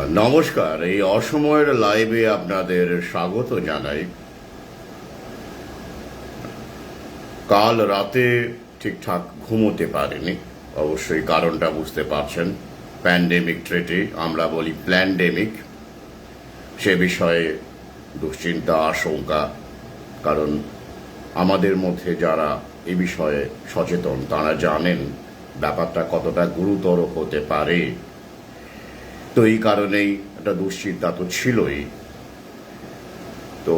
নমস্কার, এই অসময়ের লাইভে আপনাদের স্বাগত জানাই। কাল রাতে ঠিকঠাক ঘুমোতে পারিনি, অবশ্যই কারণটা বুঝতে পারছেন। প্যান্ডেমিক ট্রিটি, আমরা বলি প্ল্যান্ডেমিক, সে বিষয়ে দুশ্চিন্তা, আশঙ্কা। কারণ আমাদের মধ্যে যারা এ বিষয়ে সচেতন তারা জানেন ব্যাপারটা কতটা গুরুতর হতে পারে। তো এই কারণেই একটা দুশ্চিন্তা তো ছিলই। তো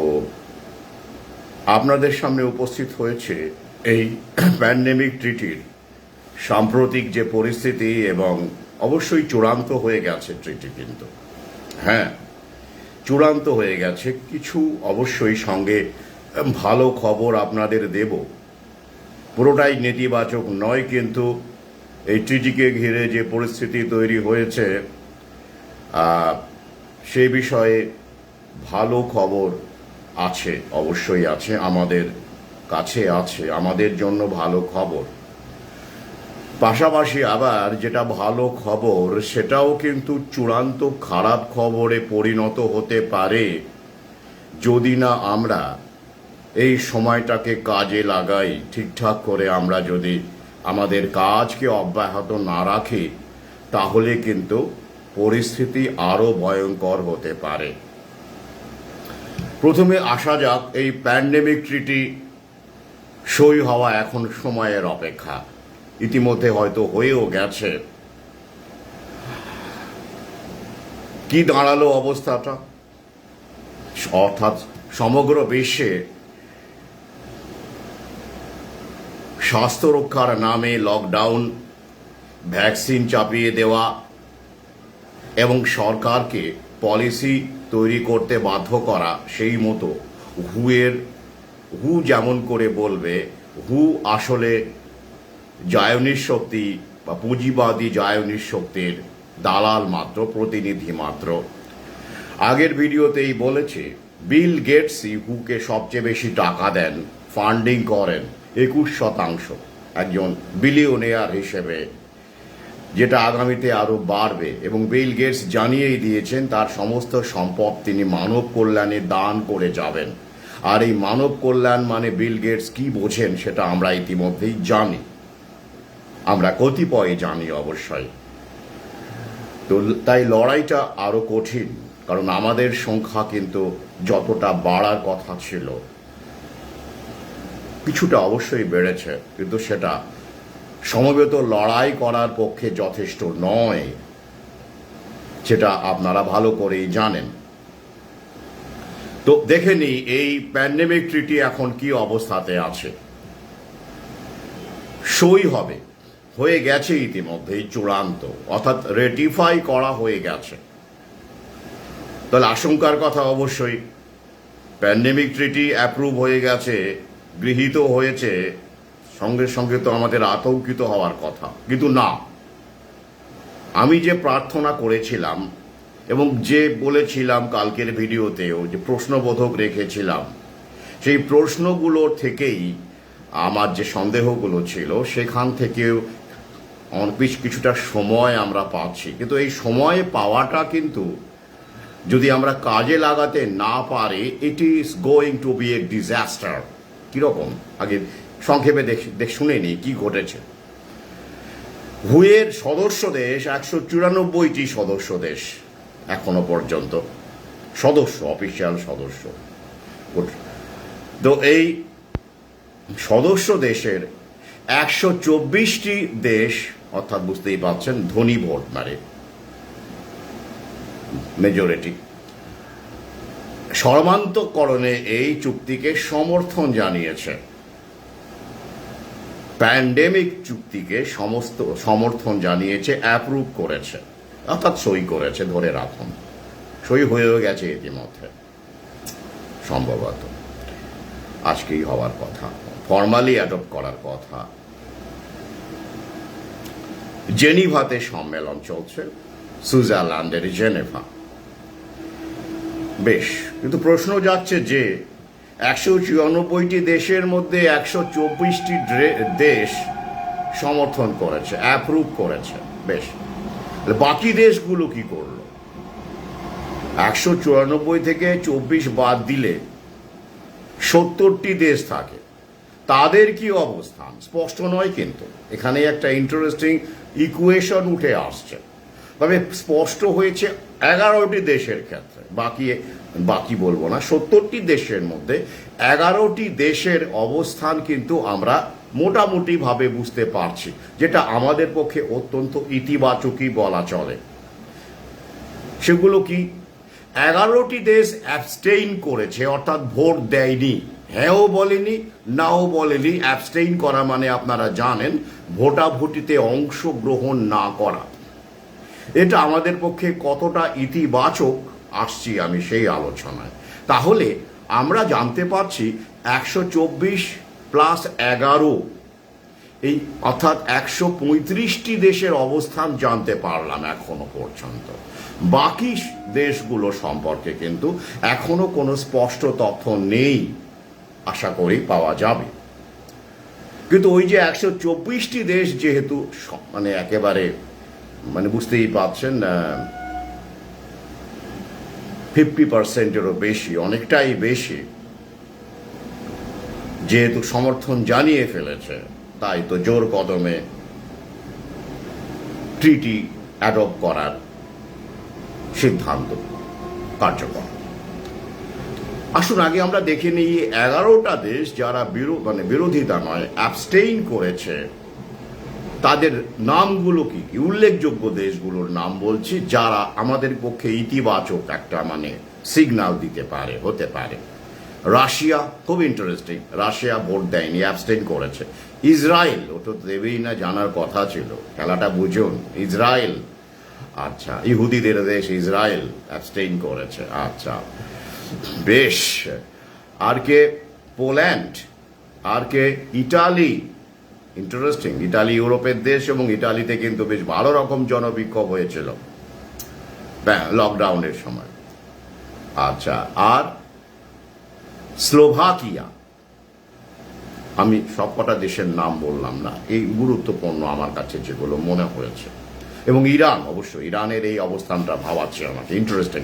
আপনাদের সামনে উপস্থিত হয়েছে এই প্যান্ডেমিক ট্রিটির সাম্প্রতিক যে পরিস্থিতি, এবং অবশ্যই চূড়ান্ত হয়ে গেছে ট্রিটি, কিন্তু হ্যাঁ চূড়ান্ত হয়ে গেছে। কিছু অবশ্যই সঙ্গে ভালো খবর আপনাদের দেব, পুরোটাই নেতিবাচক নয়। কিন্তু এই ট্রিটিকে ঘিরে যে পরিস্থিতি তৈরি হয়েছে সেই বিষয়ে ভালো খবর আছে, অবশ্যই আছে, আমাদের কাছে আছে, আমাদের জন্য ভালো খবর। পাশাপাশি আবার যেটা ভালো খবর সেটাও কিন্তু চূড়ান্ত খারাপ খবরে পরিণত হতে পারে যদি না আমরা এই সময়টাকে কাজে লাগাই। ঠিকঠাক করে আমরা যদি আমাদের কাজকে অব্যাহত না রাখি তাহলে কিন্তু পরিস্থিতি আরো ভয়ঙ্কর হতে পারে। প্রথমে আসা যাক, এই প্যান্ডেমিক ট্রিটি সই হওয়া এখন সময়ের অপেক্ষা, ইতিমধ্যে হয়তো হয়েও গেছে। কি দাঁড়ালো অবস্থাটা? অর্থাৎ সমগ্র বিশ্বে স্বাস্থ্য রক্ষার নামে লকডাউন, ভ্যাকসিন চাপিয়ে দেওয়া এবং সরকারকে পলিসি তৈরি করতে বাধ্য করা, সেই মতো হু যেমন করে বলবে, হু আসলে জায়নিস্ট শক্তি বা পুঁজিবাদী জায়নিস্ট শক্তির দালাল মাত্র, প্রতিনিধি মাত্র। আগের ভিডিওতেই বলেছে, বিল গেটসই হুকে সবচেয়ে বেশি টাকা দেন, ফান্ডিং করেন 21%, একজন বিলিয়নিয়ার হিসেবে, যেটা আগামীতে আরো বাড়বে। এবং বিল গেটস জানিয়েই দিয়েছেন তার সমস্ত সম্পদ তিনি মানব কল্যাণে দান করে যাবেন। আর এই মানব কল্যাণ মানে বিল গেটস কি বোঝেন সেটা আমরা ইতিমধ্যেই জানি, আমরা কতিপয় জানি অবশ্যই। তো তাই লড়াইটা আরো কঠিন, কারণ আমাদের সংখ্যা কিন্তু যতটা বাড়ার কথা ছিল কিছুটা অবশ্যই বেড়েছে, কিন্তু সেটা সমবেত লড়াই করার পক্ষে যথেষ্ট নয়, সেটা আপনারা ভালো করেই জানেন। তো দেখে নিই এই প্যান্ডেমিক ট্রিটি এখন কি অবস্থাতে আছে। সই হবে, হয়ে গেছে ইতিমধ্যেই, চূড়ান্ত, অর্থাৎ রেটিফাই করা হয়ে গেছে। তাহলে আশঙ্কার কথা, অবশ্যই প্যান্ডেমিক ট্রিটি অ্যাপ্রুভ হয়ে গেছে, গৃহীত হয়েছে, সঙ্গে সঙ্গে তো আমাদের আতঙ্কিত হওয়ার কথা। কিন্তু না, আমি যে প্রার্থনা করেছিলাম এবং যে বলেছিলাম কালকের ভিডিওতেও, যে প্রশ্নবোধক রেখেছিলাম, সেই প্রশ্নগুলোর থেকেই আমার যে সন্দেহগুলো ছিল সেখান থেকেও কিছুটা সময় আমরা পাচ্ছি। কিন্তু এই সময় পাওয়াটা কিন্তু যদি আমরা কাজে লাগাতে না পারি, it is going to be a disaster. কিরকম, আগে সংক্ষেপে শুনে নিই কি ঘটেছে। হুয়ের সদস্য দেশ 194টি সদস্য দেশ এখনো পর্যন্ত, সদস্য, অফিসিয়াল সদস্য। তো এই সদস্য দেশের 124টি দেশ, অর্থাৎ বুঝতেই পারছেন ধনী ভোট, মানে মেজরিটি, সর্বান্তকরণে এই চুক্তিকে সমর্থন জানিয়েছে। প্যান্ডেমিক চুক্তিকে সমস্ত সমর্থন জানিয়েছে, অ্যাপ্রুভ করেছে, অর্থাৎ সই করেছে। ধরে রাখুন সই হয়েও গেছে ইতিমধ্যে, সম্ভবত আজকেই হওয়ার কথা, ফর্মালি অ্যাডপ্ট করার কথা। জেনিভাতে সম্মেলন চলছে, সুইজারল্যান্ডের জেনেভা। বেশ, কিন্তু প্রশ্ন যাচ্ছে যে 194টি দেশের মধ্যে 124টি দেশ সমর্থন করেছে, অ্যাপ্রুভ করেছে। বেশ, বাকি দেশগুলো কি করলো? 194 থেকে 24 বাদ দিলে 70টি দেশ থাকে। তাদের কি অবস্থান স্পষ্ট নয়, কিন্তু এখানে একটা ইন্টারেস্টিং ইকুয়েশন উঠে আসছে। তবে স্পষ্ট হয়েছে 11টি দেশের ক্ষেত্রে, বাকি বলবো না। 70টি দেশের মধ্যে 11টি দেশের অবস্থান কিন্তু আমরা মোটামুটি ভাবে বুঝতে পারছি, যেটা আমাদের পক্ষে অত্যন্ত ইতিবাচকই বলা চলে। সেগুলো কি? 11টি দেশ অ্যাবস্টেইন করেছে, অর্থাৎ ভোট দেয়নি। হ্যাঁও বলেনি, নাও বলেনি। অ্যাবস্টেইন করা মানে আপনারা জানেন ভোটাভুটিতে অংশগ্রহণ না করা। এটা আমাদের পক্ষে কতটা ইতিবাচক আসছি আমি সেই আলোচনায়। তাহলে আমরা জানতে পারছি 124 প্লাস 11, এই অর্থাৎ 135টি দেশের অবস্থান জানতে পারলাম এখনো পর্যন্ত। বাকি দেশগুলো সম্পর্কে কিন্তু এখনো কোনো স্পষ্ট তথ্য নেই, আশা করি পাওয়া যাবে। কিন্তু ওই যে 124টি দেশ যেহেতু মানে একেবারে মানে বুঝতেই পারছেন 50%-এরও বেশি, অনেকটাই বেশি, যেহেতু সমর্থন জানিয়ে ফেলেছে, তাই তো জোর কদমে ট্রিটি অ্যাডপ্ট করার সিদ্ধান্ত কার্যকর। আসুন আগে আমরা দেখে নিই 11টা দেশ যারা বিরোধিতা নয়, অ্যাবস্টেইন করেছে, তাদের নামগুলো কি কি। উল্লেখযোগ্য দেশগুলোর নাম বলছি, যারা আমাদের পক্ষে ইতিবাচক একটা মানে সিগন্যাল দিতে পারে, হতে পারে। রাশিয়া, খুব ইন্টারেস্টিং, রাশিয়া ভোট দেয়নি, অ্যাবস্টেইন করেছে। ইসরায়েল, ও তো দেবেই না, জানার কথা ছিল, খেলাটা বুঝুন। ইসরায়েল, আচ্ছা, ইহুদিদের দেশ ইসরায়েল, অ্যাবস্টেইন করেছে। আচ্ছা, বেশ। আর কে? পোল্যান্ড। আর কে? ইটালি। ইন্টারেস্টিং, ইটালি ইউরোপের দেশ, এবং ইটালিতে কিন্তু বেশ ভালো রকম জনবিক্ষোভ হয়েছিল লকডাউনের সময়। আচ্ছা, আর স্লোভাকিয়া। আমি সবকটা দেশের নাম বললাম না, এই গুরুত্বপূর্ণ আমার কাছে যেগুলো মনে হয়েছে। এবং ইরান, অবশ্যই ইরানের এই অবস্থানটা ভাবাচ্ছে আমাকে, ইন্টারেস্টিং।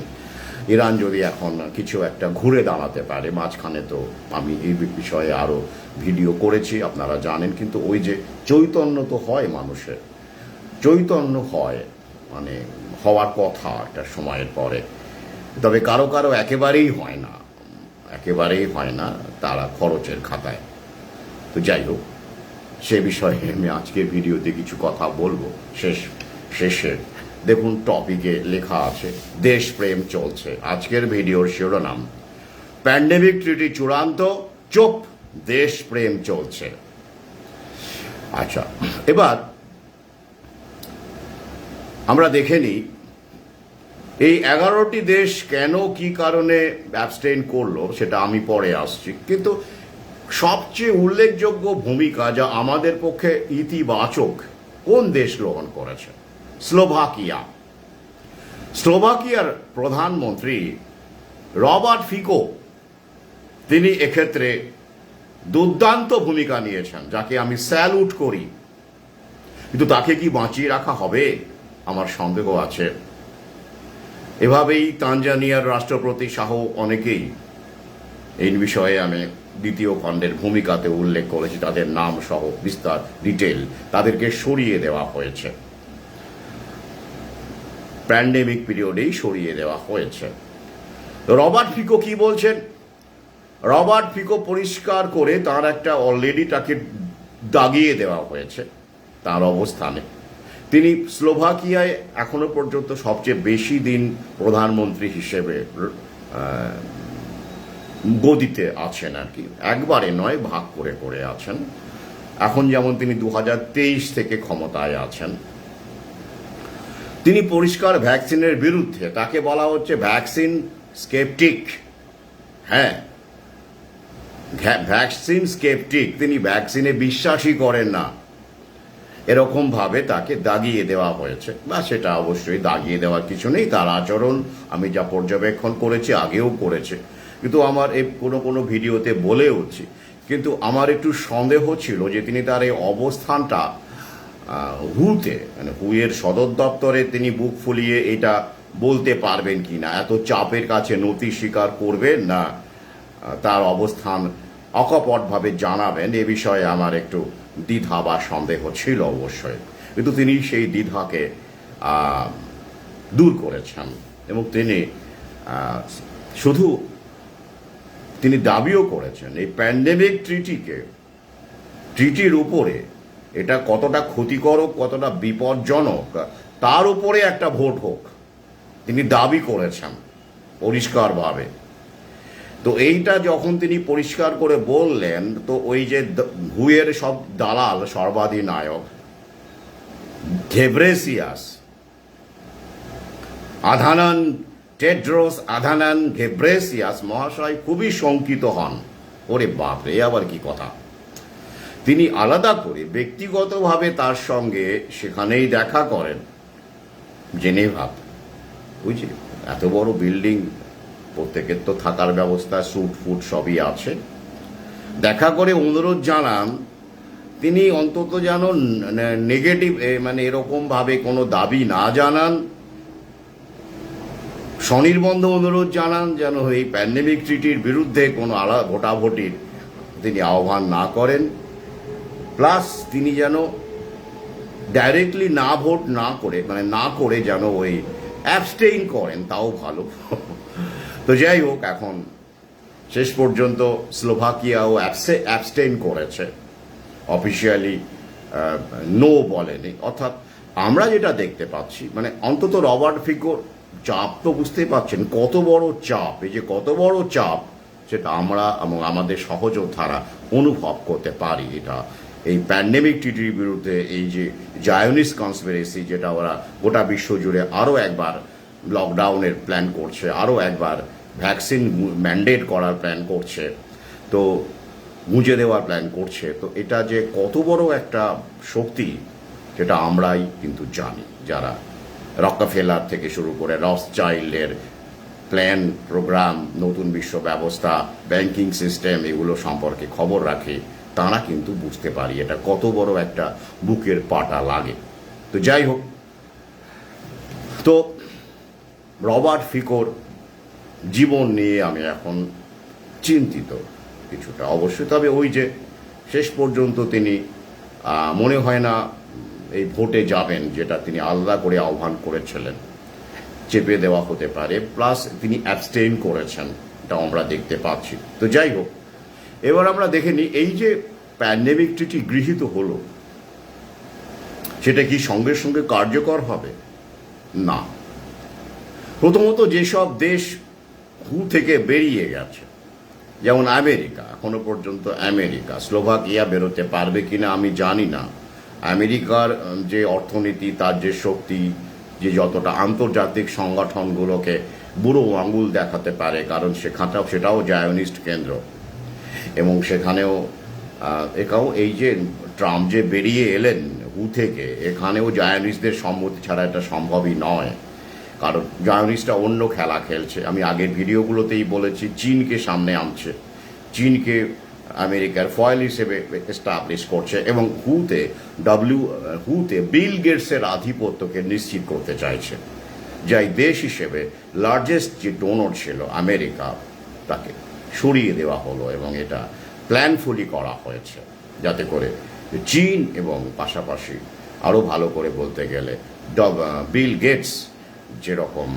ইরান যদি এখন কিছু একটা ঘুরে দাঁড়াতে পারে। মাঝখানে তো আমি এই বিষয়ে আরও ভিডিও করেছি, আপনারা জানেন। কিন্তু ওই যে চৈতন্য তো হয়, মানুষের চৈতন্য হয়, মানে হওয়ার কথা একটা সময়ের পরে। তবে কারো কারো একেবারেই হয় না, একেবারেই হয় না, তারা খরচের খাতায়। তো যাই হোক, সে বিষয়ে আমি আজকের ভিডিওতে কিছু কথা বলবো। শেষে দেখুন টপিকে লেখা আছে দেশপ্রেম চলছে। আজকের ভিডিওর শিরোনাম, প্যান্ডেমিক ট্রিটি চূড়ান্ত, চুপ, দেশপ্রেম চলছে। আচ্ছা, এবার আমরা দেখে নিই এই 11টি দেশ কেন কি কারণে অ্যাবস্টেইন করলো, সেটা আমি পরে আসছি। কিন্তু সবচেয়ে উল্লেখযোগ্য ভূমিকা যা আমাদের পক্ষে ইতিবাচক, কোন দেশ গ্রহণ করেছে? স্লোভাকিয়া। স্লোভাকিয়ার প্রধানমন্ত্রী রবার্ট ফিকো, তিনি এক্ষেত্রে দুর্দান্ত ভূমিকা নিয়েছেন, যাকে আমি স্যালুট করি। কিন্তু তাকে কি বাঁচিয়ে রাখা হবে? আমার সন্দেহ আছে। এভাবেই তানজানিয়ার রাষ্ট্রপতি সহ অনেকেই, এই বিষয়ে আমি দ্বিতীয় খণ্ডের ভূমিকাতে উল্লেখ করেছি, তাদের নাম সহ বিস্তার ডিটেল, তাদেরকে সরিয়ে দেওয়া হয়েছে, প্যান্ডেমিক পিরিয়ডেই সরিয়ে দেওয়া হয়েছে। রবার্ট ফিকো কি বলছেন? রবার্ট ফিকো পরিষ্কার করে তার একটা অলরেডি তাকে দাগিয়ে দেওয়া হয়েছে তার অবস্থানে। তিনি স্লোভাকিয়ায় এখনো পর্যন্ত সবচেয়ে বেশি দিন প্রধানমন্ত্রী হিসেবে গদিতে আছেন আর কি, একবারে নয়, ভাগ করে করে আছেন। এখন যেমন তিনি 2023 থেকে ক্ষমতায় আছেন। তিনি পরিষ্কার ভ্যাকসিনের বিরুদ্ধে, তাকে বলা হচ্ছে ভ্যাকসিন স্কেপটিক। হ্যাঁ, ভ্যাকসিন স্কেপটিক, তিনি ভ্যাকসিনে বিশ্বাসই করেন না, এরকম ভাবে তাকে দাগিয়ে দেওয়া হয়েছে। বা সেটা অবশ্যই দাগিয়ে দেওয়ার কিছু নেই, তার আচরণ আমি যা পর্যবেক্ষণ করেছি, আগেও করেছে। কিন্তু আমার এই কোনো ভিডিওতে বলেওছি, কিন্তু আমার একটু সন্দেহ ছিল যে তিনি তার এই অবস্থানটা হুতে, মানে হুয়ের সদর দপ্তরে তিনি বুক ফুলিয়ে এটা বলতে পারবেন কি না, এত চাপের কাছে নতি স্বীকার করবেন না তার অবস্থান অকপটভাবে জানাবেন, এ বিষয়ে আমার একটু দ্বিধা বা সন্দেহ ছিল অবশ্যই। কিন্তু তিনি সেই দ্বিধাকে দূর করেছেন এবং তিনি শুধু তিনি দাবিও করেছেন এই প্যান্ডেমিক ট্রিটির উপরে এটা কতটা ক্ষতিকারক, কতটা বিপজ্জনক, তার উপরে একটা ভোট হোক, তিনি দাবি করেছেন পরিষ্কারভাবে। তো এইটা যখন তিনি পরিষ্কার করে বললেন, তো ওই যে হুয়ের সব দালাল সর্বাধিনায়ক ঘেব্রেসিয়াস টেড্রোস আধানান ঘেব্রেসিয়াস মহাশয় খুবই শঙ্কিত হন। ওরে বাপরে, আবার কি কথা! তিনি আলাদা করে ব্যক্তিগতভাবে তার সঙ্গে সেখানেই দেখা করেন জেনেভাত। বুঝলি, এত বড় বিল্ডিং, প্রত্যেকের তো থাকার ব্যবস্থা, স্যুট ফুট সবই আছে। দেখা করে অনুরোধ জানান তিনি অন্তত যেন নেগেটিভ মানে এরকমভাবে কোনো দাবি না জানান, স্বনির্বন্ধ অনুরোধ জানান যেন এই প্যান্ডেমিক ট্রিটির বিরুদ্ধে কোনো ভোটাভুটির তিনি আহ্বান না করেন, প্লাস তিনি যেন ডাইরেক্টলি না ভোট না করে মানে না করে যেন ওই অ্যাবস্টেইন করেন, তাও ভালো। তো যাই হোক, এখন শেষ পর্যন্ত স্লোভাকিয়াও অ্যাবস্টেইন করেছে, অফিসিয়ালি নো বলেনি। অর্থাৎ আমরা যেটা দেখতে পাচ্ছি, মানে অন্তত রবার্ট ফিকোর চাপ তো বুঝতেই পারছেন কত বড় চাপ, এই যে কত বড় চাপ সেটা আমরা এবং আমাদের সহযোদ্ধারা অনুভব করতে পারি। এটা এই প্যান্ডেমিক ট্রিটির বিরুদ্ধে এই যে জায়োনিস কনস্পিরেসি, যেটা ওরা গোটা বিশ্ব জুড়ে আরও একবার লকডাউনের প্ল্যান করছে, আরও একবার ভ্যাকসিন ম্যান্ডেট করার প্ল্যান করছে, তো গুঁজে দেওয়ার প্ল্যান করছে, তো এটা যে কত বড় একটা শক্তি সেটা আমরাই কিন্তু জানি, যারা রকফেলার থেকে শুরু করে রথচাইল্ডের প্ল্যান, প্রোগ্রাম, নতুন বিশ্ব ব্যবস্থা, ব্যাংকিং সিস্টেম এগুলো সম্পর্কে খবর রাখে, তারা কিন্তু বুঝতে পারি এটা কত বড় একটা বুকের পাটা লাগে। তো যাই হোক, তো রবার্ট ফিকোর জীবন নিয়ে আমি এখন চিন্তিত কিছুটা অবশ্যই। তবে ওই যে শেষ পর্যন্ত তিনি মনে হয় না এই ভোটে যাবেন, যেটা তিনি আলাদা করে আহ্বান করেছিলেন, চেপে দেওয়া হতে পারে, প্লাস তিনি অ্যাবস্টেইন করেছেন, এটা আমরা দেখতে পাচ্ছি। তো যাই হোক, এবার আমরা দেখে নিই এই যে প্যান্ডেমিক ট্রিটি গৃহীত হলো সেটা কি সঙ্গে সঙ্গে কার্যকর হবে? না। প্রথমত যেসব দেশ হু থেকে বেরিয়ে গেছে, যেমন আমেরিকা, এখনো পর্যন্ত আমেরিকা, স্লোভাকিয়া বেরোতে পারবে কিনা আমি জানি না। আমেরিকার যে অর্থনীতি, তার যে শক্তি, যে যতটা আন্তর্জাতিক সংগঠনগুলোকে বুড়ো আঙুল দেখাতে পারে, কারণ সেটাও জায়োনিস্ট কেন্দ্র, এবং সেখানেও এটাও এই যে ট্রাম্প যে বেরিয়ে এলেন হু থেকে, এখানেও জায়োনিস্টদের সম্মতি ছাড়া এটা সম্ভবই নয়, কারণ জায়োনিস্টরা অন্য খেলা খেলছে। আমি আগের ভিডিওগুলোতেই বলেছি, চীনকে সামনে আনছে, চীনকে আমেরিকার ফয়েল হিসেবে এস্টাবলিশ করছে, এবং হুতে বিল গেটসের আধিপত্যকে নিশ্চিত করতে চাইছে। যাই দেশ হিসেবে লার্জেস্ট যে ডোনর ছিল আমেরিকা, তাকে সরিয়ে দেওয়া হলো, এবং এটা প্ল্যানফুলি করা হয়েছে যাতে করে চীন এবং পাশাপাশি আরও ভালো করে বলতে গেলে বিল গেটস যেরকম,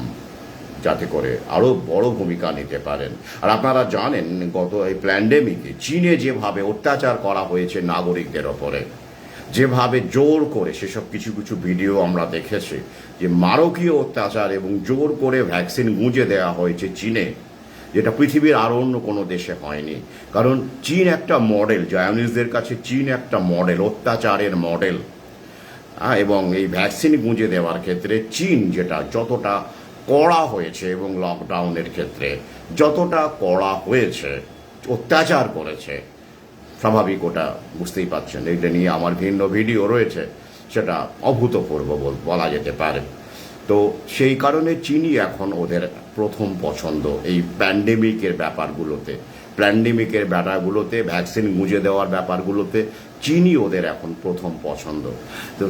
যাতে করে আরও বড় ভূমিকা নিতে পারেন। আর আপনারা জানেন গত এই প্যান্ডেমিকে চীনে যেভাবে অত্যাচার করা হয়েছে নাগরিকদের ওপরে, যেভাবে জোর করে, সেসব কিছু কিছু ভিডিও আমরা দেখেছি, যে মারকীয় অত্যাচার এবং জোর করে ভ্যাকসিন গুঁজে দেওয়া হয়েছে চীনে, যেটা পৃথিবীর আর অন্য কোনো দেশে হয়নি। কারণ চীন একটা মডেল, জায়োনিস্টদের কাছে চীন একটা মডেল, অত্যাচারের মডেল। এবং এই ভ্যাকসিন গুঁজে দেওয়ার ক্ষেত্রে চীন যেটা যতটা কড়া হয়েছে, এবং লকডাউনের ক্ষেত্রে যতটা কড়া হয়েছে, অত্যাচার করেছে, স্বাভাবিক, ওটা বুঝতেই পারছেন। এইটা নিয়ে আমার ভিন্ন ভিডিও রয়েছে, সেটা অভূতপূর্ব বলা যেতে পারে। তো সেই কারণে চীনই এখন ওদের প্রথম পছন্দ এই প্যান্ডেমিকের ব্যাপারগুলোতে, ভ্যাকসিন গুঁজে দেওয়ার ব্যাপারগুলোতে চীনই ওদের এখন প্রথম পছন্দ। তো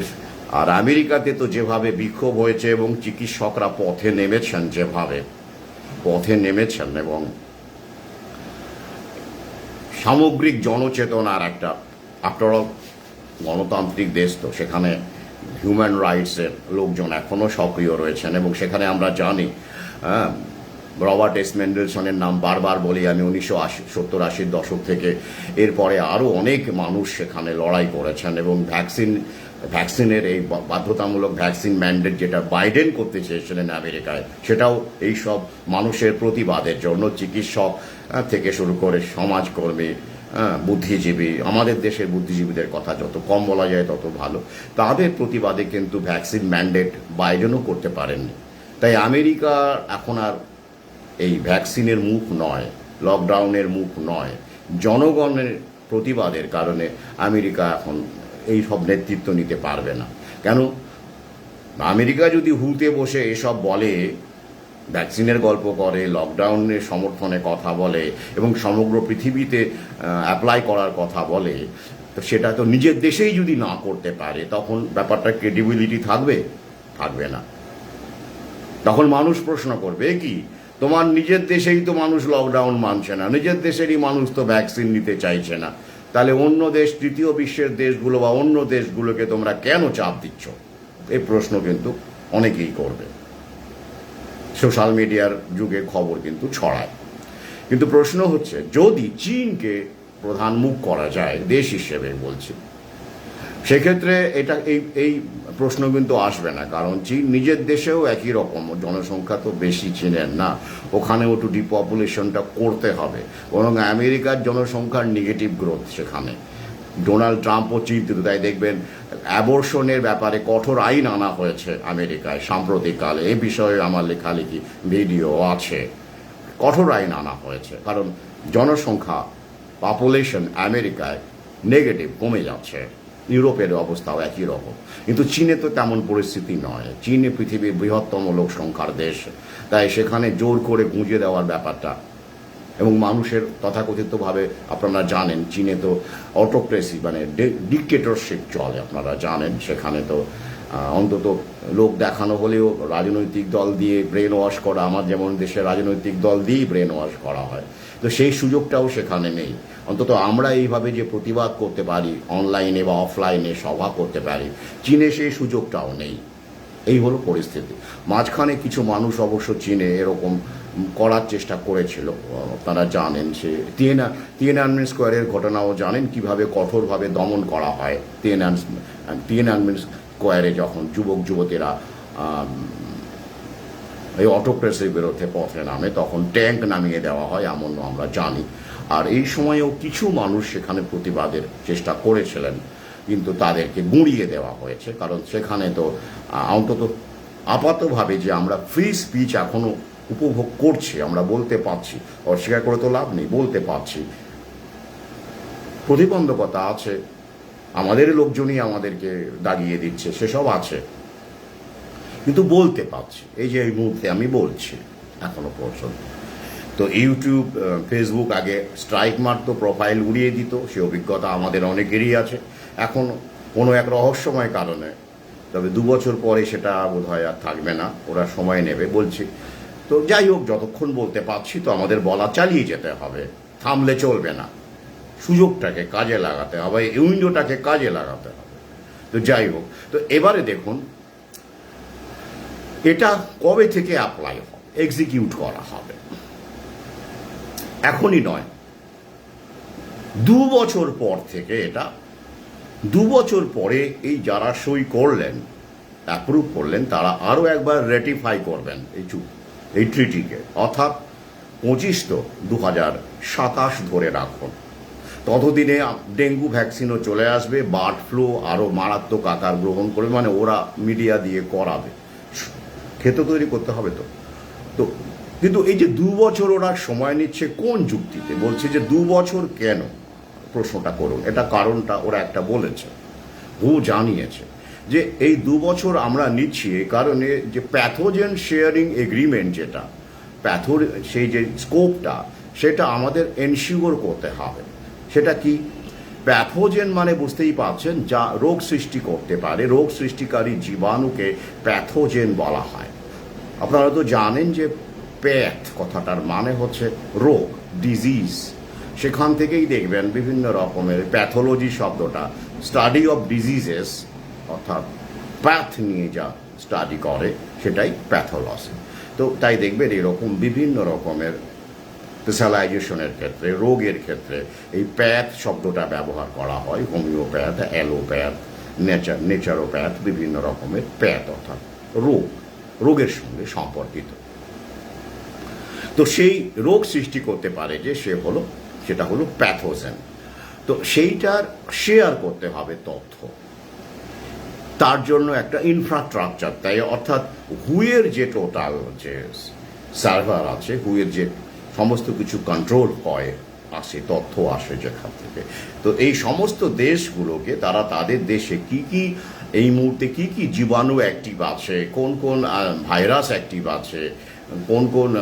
আর আমেরিকাতে তো যেভাবে বিক্ষোভ হয়েছে এবং চিকিৎসকরা পথে নেমেছেন, যেভাবে পথে নেমেছেন, এবং সামগ্রিক জনচেতনার একটা, আফটারঅল গণতান্ত্রিক দেশ, তো সেখানে হিউম্যান রাইটসের লোকজন এখনও সক্রিয় রয়েছেন। এবং সেখানে আমরা জানি রবার্ট এস মেন্ডেলসনের নাম বারবার বলি আমি, 1970-80 দশক থেকে। এরপরে আরও অনেক মানুষ সেখানে লড়াই করেছেন এবং ভ্যাকসিনের এই বাধ্যতামূলক ভ্যাকসিন ম্যান্ডেট যেটা বাইডেন করতে চেয়েছিলেন আমেরিকায়, সেটাও এই সব মানুষের প্রতিবাদের জন্য, চিকিৎসক থেকে শুরু করে সমাজকর্মী, বুদ্ধিজীবী, আমাদের দেশের বুদ্ধিজীবীদের কথা যত কম বলা যায় তত ভালো, তাদের প্রতিবাদে কিন্তু ভ্যাকসিন ম্যান্ডেট বাইডেনও করতে পারেননি। তাই আমেরিকা এখন আর এই ভ্যাকসিনের মুখ নয়, লকডাউনের মুখ নয়, জনগণের প্রতিবাদের কারণে আমেরিকা এখন এই সব নেতৃত্ব নিতে পারবে না। কেন? আমেরিকা যদি হুতে বসে এসব বলে, ভ্যাকসিনের গল্প করে, লকডাউনের সমর্থনে কথা বলে এবং সমগ্র পৃথিবীতে অ্যাপ্লাই করার কথা বলে, তো সেটা তো নিজের দেশেই যদি না করতে পারে, তখন ব্যাপারটা ক্রেডিবিলিটি থাকবে? থাকবে না। তখন মানুষ প্রশ্ন করবে, কি তোমার নিজের দেশেই তো মানুষ লকডাউন মানছে না, নিজের দেশেরই মানুষ তো ভ্যাকসিন নিতে চাইছে না, তাহলে অন্য দেশ, তৃতীয় বিশ্বের দেশগুলো বা অন্য দেশগুলোকে তোমরা কেন চাপ দিচ্ছ? এই প্রশ্ন কিন্তু অনেকেই করবে। সোশ্যাল মিডিয়ার যুগে খবর কিন্তু ছড়ায়। কিন্তু প্রশ্ন হচ্ছে, যদি চীনকে প্রধান মুখ করা যায় দেশ হিসেবে বলছি, সেক্ষেত্রে এটা এই প্রশ্ন কিন্তু আসবে না। কারণ চীন নিজের দেশেও একই রকম জনসংখ্যা তো বেশি চীনের না, ওখানেও একটু ডিপপুলেশনটা করতে হবে। বরং আমেরিকার জনসংখ্যার নেগেটিভ গ্রোথ সেখানে, ডোনাল্ড ট্রাম্পও চিন্তিত। তাই দেখবেন অ্যাবর্শনের ব্যাপারে কঠোর আইন আনা হয়েছে আমেরিকায় সাম্প্রতিককালে। এই বিষয়ে আমার লেখালেখি ভিডিও আছে। কঠোর আইন আনা হয়েছে কারণ জনসংখ্যা, পপুলেশন আমেরিকায় নেগেটিভ, কমে যাচ্ছে। ইউরোপের অবস্থাও একই রকম। কিন্তু চীনে তো তেমন পরিস্থিতি নয়। চীনে পৃথিবীর বৃহত্তম লোক সংখ্যার দেশ, তাই সেখানে জোর করে গুঁজে দেওয়ার ব্যাপারটা, এবং মানুষের তথাকথিতভাবে আপনারা জানেন চীনে তো অটোক্রেসি মানে ডিকটেটরশিপ চলে, আপনারা জানেন। সেখানে তো অন্তত লোক দেখানো হলেও রাজনৈতিক দল দিয়ে ব্রেন ওয়াশ করা, আমার যেমন দেশের রাজনৈতিক দল দিয়েই ব্রেন ওয়াশ করা হয়, তো সেই সুযোগটাও সেখানে নেই। অন্তত আমরা এইভাবে যে প্রতিবাদ করতে পারি, অনলাইনে বা অফলাইনে সভা করতে পারি, চীনে সেই সুযোগটাও নেই। এই হলো পরিস্থিতি। মাঝখানে কিছু মানুষ অবশ্য চীনে এরকম করার চেষ্টা করেছিল, আপনারা জানেন। সে তিয়েনআনমেন স্কোয়ারের ঘটনাও জানেন, কিভাবে কঠোরভাবে দমন করা হয়। তিয়েনআনমেন স্কোয়ারে যখন যুবক যুবতীরা এই অটোক্রেসির বিরুদ্ধে পথে নামে, তখন ট্যাঙ্ক নামিয়ে দেওয়া হয়, এমনও আমরা জানি। আর এই সময়েও কিছু মানুষ সেখানে প্রতিবাদের চেষ্টা করেছিলেন, কিন্তু তাদেরকে গুঁড়িয়ে দেওয়া হয়েছে। কারণ সেখানে তো অন্তত আপাতভাবে যে আমরা ফ্রি স্পিচ এখনো উপভোগ করছি, আমরা বলতে পারছি, অস্বীকার করে তো লাভ নেই, বলতে পারছি। প্রতিবন্ধকতা আছে, আমাদের লোকজনই আমাদেরকে দাগিয়ে দিচ্ছে, সেসব আছে, কিন্তু বলতে পারছি। এই যে এই মুহূর্তে আমি বলছি এখনো পর্যন্ত। তো ইউটিউব, ফেসবুক আগে স্ট্রাইক মারতো, প্রোফাইল উড়িয়ে দিত, সে অভিজ্ঞতা আমাদের অনেকেরই আছে। এখন কোনো এক রহস্যময় কারণে, তবে 2 বছর পরে সেটা বোধহয় আর থাকবে না, ওরা সময় নেবে বলছি। তো যাই হোক, যতক্ষণ বলতে পারছি তো আমাদের বলা চালিয়ে যেতে হবে, থামলে চলবে না। সুযোগটাকে কাজে লাগাতে হবে, উইন্ডোটাকে কাজে লাগাতে হবে। তো যাই হোক, তো এবারে দেখুন এটা কবে থেকে অ্যাপ্লাই হবে, এক্সিকিউট করা হবে। এখনই নয়, 2 বছর পর থেকে। এটা 2 বছর পরে এই যারা সই করলেন, অ্যাপ্রুভ করলেন, তারা আরও একবার রেটিফাই করবেন এই ট্রিটিকে। অর্থাৎ 25 তো 2027 ধরে রাখুন। ততদিনে ডেঙ্গু ভ্যাকসিনও চলে আসবে, বার্ড ফ্লু আরও মারাত্মক আকার গ্রহণ করবে, মানে ওরা মিডিয়া দিয়ে করাবে, ক্ষেত্র তৈরি করতে হবে। তো কিন্তু এই যে 2 বছর ওরা সময় নিচ্ছে কোন যুক্তিতে? বলছে যে 2 বছর কেন, প্রশ্নটা করুন। এটা কারণটা ওরা একটা বলেছে, ও জানিয়েছে যে এই 2 বছর আমরা নিচ্ছি এই কারণে যে প্যাথোজেন শেয়ারিং এগ্রিমেন্ট, যেটা সেই যে স্কোপটা, সেটা আমাদের এনশিওর করতে হবে। সেটা কি? প্যাথোজেন মানে বুঝতেই পারছেন যা রোগ সৃষ্টি করতে পারে, রোগ সৃষ্টিকারী জীবাণুকে প্যাথোজেন বলা হয়। আপনারা তো জানেন যে প্যাথ কথাটার মানে হচ্ছে রোগ, ডিজিজ। সেখান থেকেই দেখবেন বিভিন্ন রকমের প্যাথোলজি শব্দটা স্টাডি অফ ডিজিজেস, অর্থাৎ প্যাথ নিয়ে যা স্টাডি করে সেটাই প্যাথোলজি। তো তাই দেখবেন এরকম বিভিন্ন রকমের স্পেশালাইজেশনের ক্ষেত্রে, রোগের ক্ষেত্রে এই প্যাথ শব্দটা ব্যবহার করা হয়। হোমিওপ্যাথ, অ্যালোপ্যাথ, নেচারোপ্যাথ, বিভিন্ন রকমের প্যাথ অর্থাৎ রোগের সঙ্গে সম্পর্কিত। তো সেই রোগ সৃষ্টি করতে পারে যে সেটা হলো প্যাথোজেন। তো সেইটার শেয়ার করতে হবে তথ্য, তার জন্য একটা ইনফ্রাস্ট্রাকচার তাই, অর্থাৎ হুয়ের যে টোটাল যে সার্ভার আছে, হুয়ের যে সমস্ত কিছু কন্ট্রোল হয়, আসে তথ্য আসে যেখান থেকে। তো এই সমস্ত দেশগুলোকে তারা তাদের দেশে কি কি এই মুহূর্তে কি কি জীবাণু অ্যাক্টিভ আছে, কোন কোন ভাইরাস অ্যাক্টিভ আছে, কোন কোন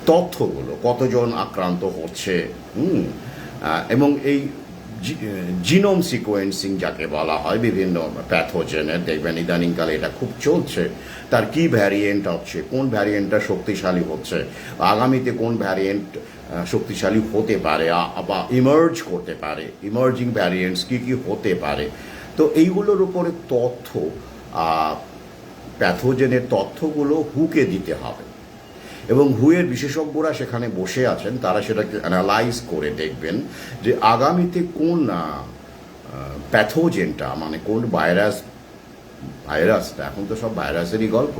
তথ্যগুলো, কতজন আক্রান্ত হচ্ছে, এবং এই জিনোম সিকোয়েন্সিং যাকে বলা হয় বিভিন্ন প্যাথোজেনের, দেখবেন ইদানিংকালে এটা খুব চলছে। তার কি ভ্যারিয়েন্ট হচ্ছে, কোন ভ্যারিয়েন্টটা শক্তিশালী হচ্ছে, আগামীতে কোন ভ্যারিয়েন্ট শক্তিশালী হতে পারে বা ইমার্জ করতে পারে, ইমার্জিং ভ্যারিয়েন্টস কি কি হতে পারে। তো এইগুলোর উপরে তথ্য, প্যাথোজেনের তথ্যগুলো হুকে দিতে হবে এবং হুয়ের বিশেষজ্ঞরা সেখানে বসে আছেন, তারা সেটাকে অ্যানালাইজ করে দেখবেন যে আগামীতে কোন প্যাথোজেনটা, মানে কোন ভাইরাসটা, এখন তো সব ভাইরাসেরই গল্প,